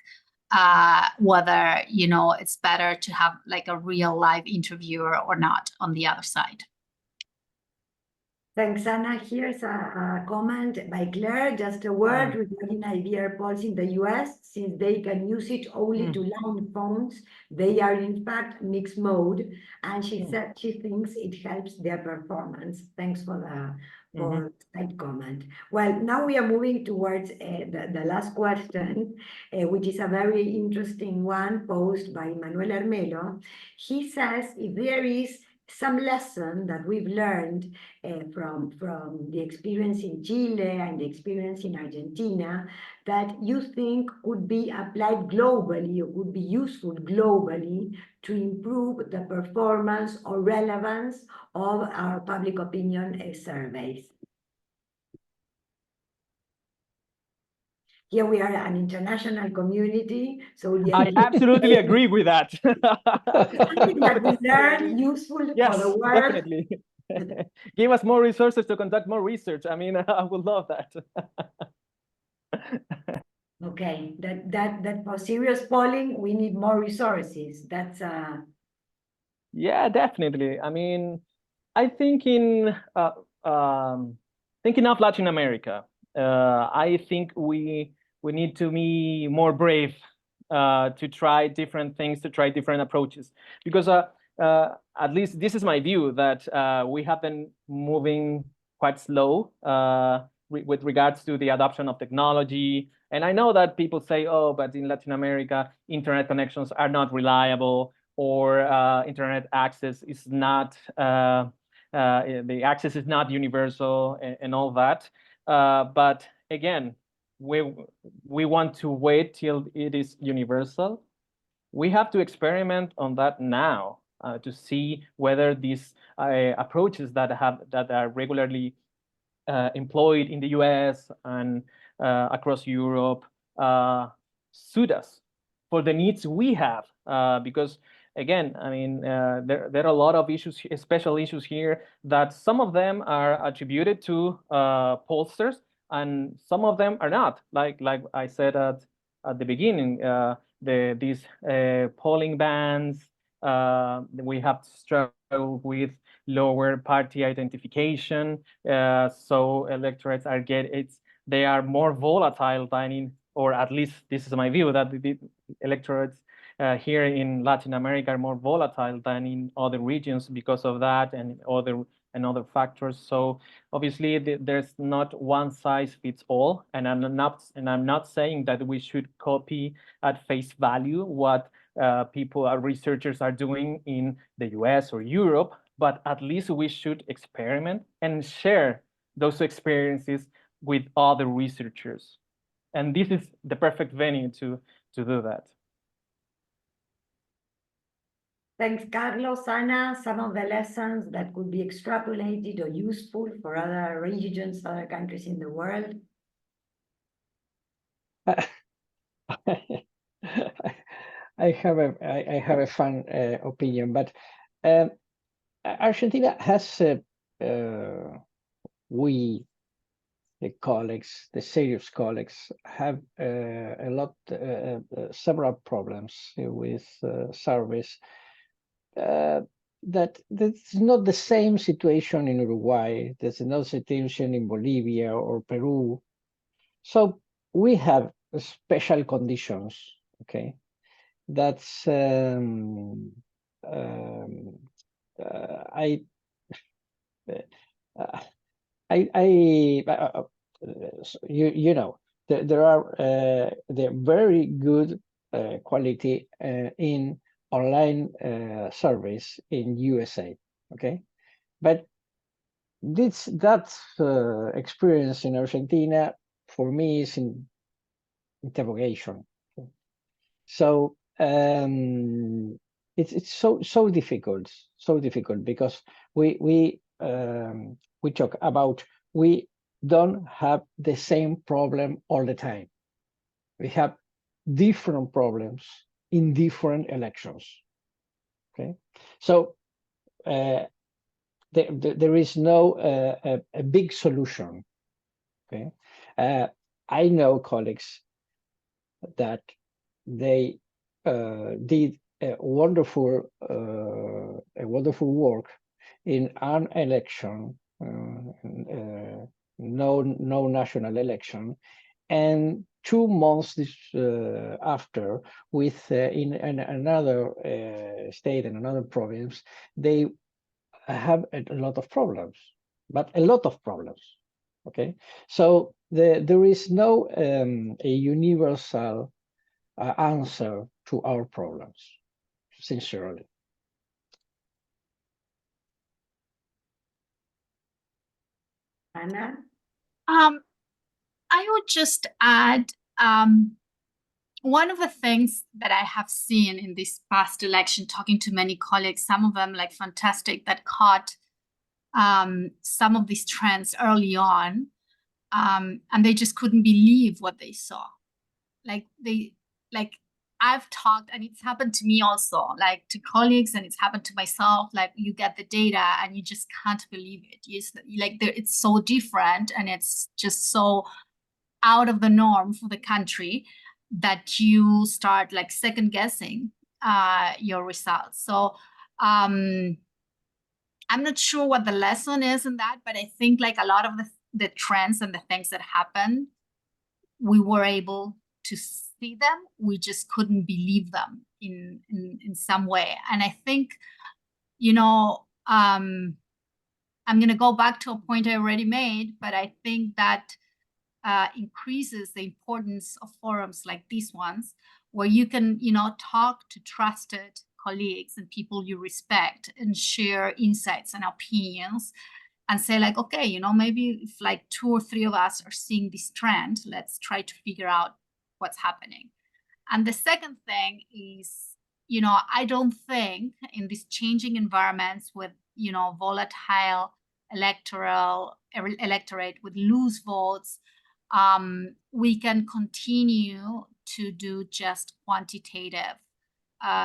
Whether it's better to have like a real live interviewer or not on the other side. Thanks, Anna. Here's a comment by Claire. Just a word regarding IVR polls in the US. Since they can use it only to line phones, they are in fact mixed mode. And she said she thinks it helps their performance. Thanks for that comment. Well, now we are moving towards the last question, which is a very interesting one posed by Manuel Hermelo. He says, if there is some lesson that we've learned from the experience in Chile and the experience in Argentina that you think could be applied globally or would be useful globally to improve the performance or relevance of our public opinion surveys. Here we are an international community, so I absolutely agree with that. Something that we learn useful for the world. Definitely. Give us more resources to conduct more research. I mean, I would love that. Okay, that for serious polling, we need more resources. That's Yeah, definitely. I mean, I think thinking of Latin America, I think we need to be more brave to try different things, to try different approaches, because at least this is my view, that we have been moving quite slow with regards to the adoption of technology. And I know that people say, oh, but in Latin America, internet connections are not reliable, or internet access is not, the access is not universal, and all that. But again, we want to wait till it is universal. We have to experiment on that now to see whether these approaches that are regularly employed in the US and across Europe suit us for the needs we have, because again, I mean, there are a lot of issues, special issues here, that some of them are attributed to pollsters and some of them are not. Like I said at the beginning, these polling bans, we have struggled with lower party identification, so electorates they are more volatile than or at least this is my view, that the electorates here in Latin America are more volatile than in other regions because of that and other factors. So obviously there's not one size fits all, and I'm not saying that we should copy at face value what researchers are doing in the US or Europe, but at least we should experiment and share those experiences with other researchers. And this is the perfect venue to do that. Thanks, Carlos. Ana, some of the lessons that could be extrapolated or useful for other regions, other countries in the world? I have a fun opinion, but Argentina has we, the colleagues, the serious colleagues, have a lot, several problems with service. That's not the same situation in Uruguay. There's no situation in Bolivia or Peru. So we have special conditions. Okay, that's you know, there are the very good quality in online service in USA. Okay, but that experience in Argentina for me is in interrogation. So it's so difficult because we talk about we don't have the same problem all the time. We have different problems in different elections. Okay, so there is no a big solution. Okay, I know colleagues that they did a wonderful work in an election, no national election, and 2 months after, with in another state and another province, they have a lot of problems, but a lot of problems. Okay, so there is no a universal answer to our problems, sincerely. Ana? I would just add one of the things that I have seen in this past election, talking to many colleagues, some of them like fantastic, that caught some of these trends early on, and they just couldn't believe what they saw. I've talked, and it's happened to me also, like to colleagues, and it's happened to myself. Like you get the data and you just can't believe it. It's so different, and it's just so out of the norm for the country that you start like second guessing your results. So I'm not sure what the lesson is in that, but I think like a lot of the trends and the things that happen, we were able to see them. We just couldn't believe them in some way. And I think, you know, I'm going to go back to a point I already made, but I think that increases the importance of forums like these ones, where you can, you know, talk to trusted colleagues and people you respect and share insights and opinions and say like, okay, you know, maybe if like 2 or 3 of us are seeing this trend, let's try to figure out what's happening. And the second thing is, you know, I don't think in these changing environments with, you know, volatile electorate with loose votes, we can continue to do just quantitative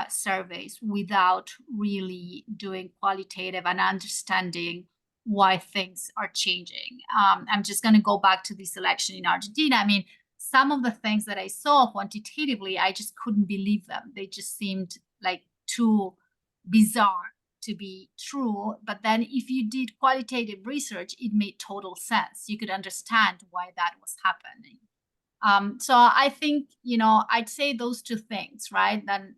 surveys without really doing qualitative and understanding why things are changing. I'm just going to go back to this election in Argentina. I mean, some of the things that I saw quantitatively, I just couldn't believe them. They just seemed like too bizarre to be true. But then if you did qualitative research, it made total sense. You could understand why that was happening. So I think, you know, I'd say those 2 things, right? Then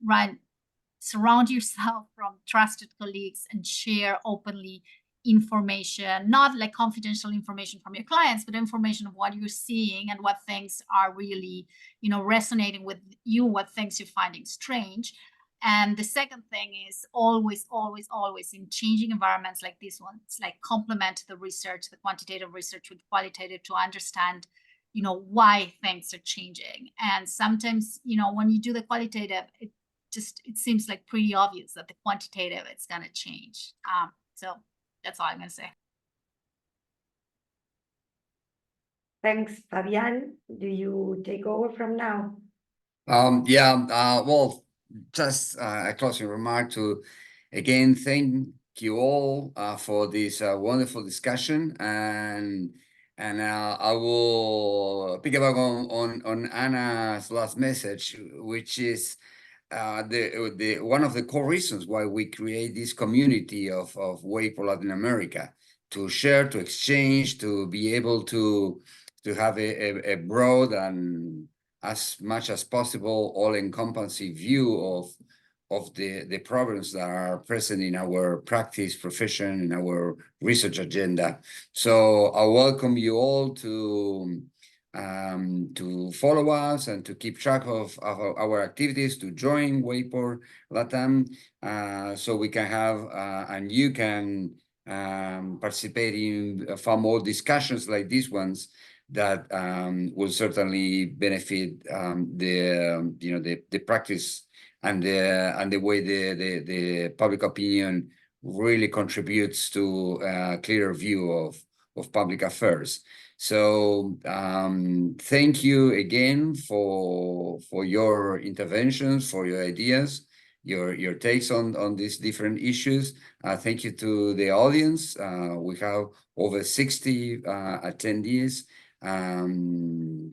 surround yourself from trusted colleagues and share openly information, not like confidential information from your clients, but information of what you're seeing and what things are really, you know, resonating with you, what things you're finding strange. And the second thing is always, always, always in changing environments like this one, it's like complement the research, the quantitative research with qualitative to understand, you know, why things are changing. And sometimes, you know, when you do the qualitative, it seems like pretty obvious that the quantitative it's going to change. So that's all I'm going to say. Thanks, Fabian. Do you take over from now? Well, just a closing remark to again thank you all for this wonderful discussion, and I will pick up on Anna's last message, which is the one of the core reasons why we create this community of WAPOR Latin America, to share, to exchange, to be able to have a broad and as much as possible all-encompassing view of the problems that are present in our practice, profession, in our research agenda. So I welcome you all to follow us and to keep track of our activities, to join WAPOR Latam, so we can have and you can participate in far more discussions like these ones that will certainly benefit the practice and the way the public opinion really contributes to a clearer view of public affairs. So thank you again for your interventions, for your ideas, your takes on these different issues. Thank you to the audience. We have over 60 attendees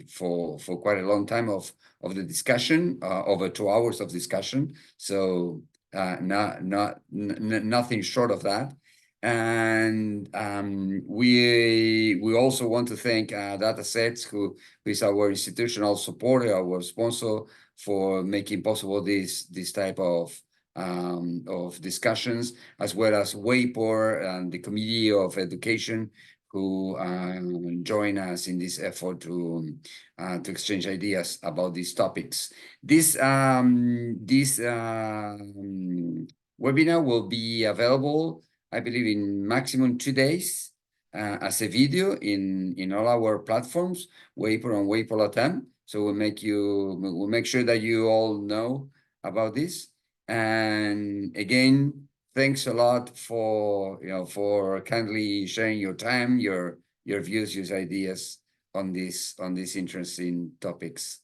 for quite a long time of the discussion, over 2 hours of discussion. So nothing short of that. And we also want to thank Datasets, who is our institutional supporter, our sponsor, for making possible this type of discussions, as well as WAPOR and the Committee of Education, who join us in this effort to exchange ideas about these topics. This webinar will be available, I believe, in maximum 2 days as a video in all our platforms, WAPOR and WAPOR Latam. So we'll make sure that you all know about this. And again, thanks a lot for kindly sharing your time, your views, your ideas on these interesting topics.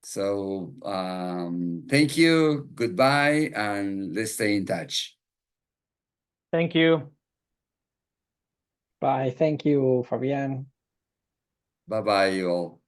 So thank you, goodbye, and let's stay in touch. Thank you. Bye. Thank you, Fabian. Bye-bye, you all.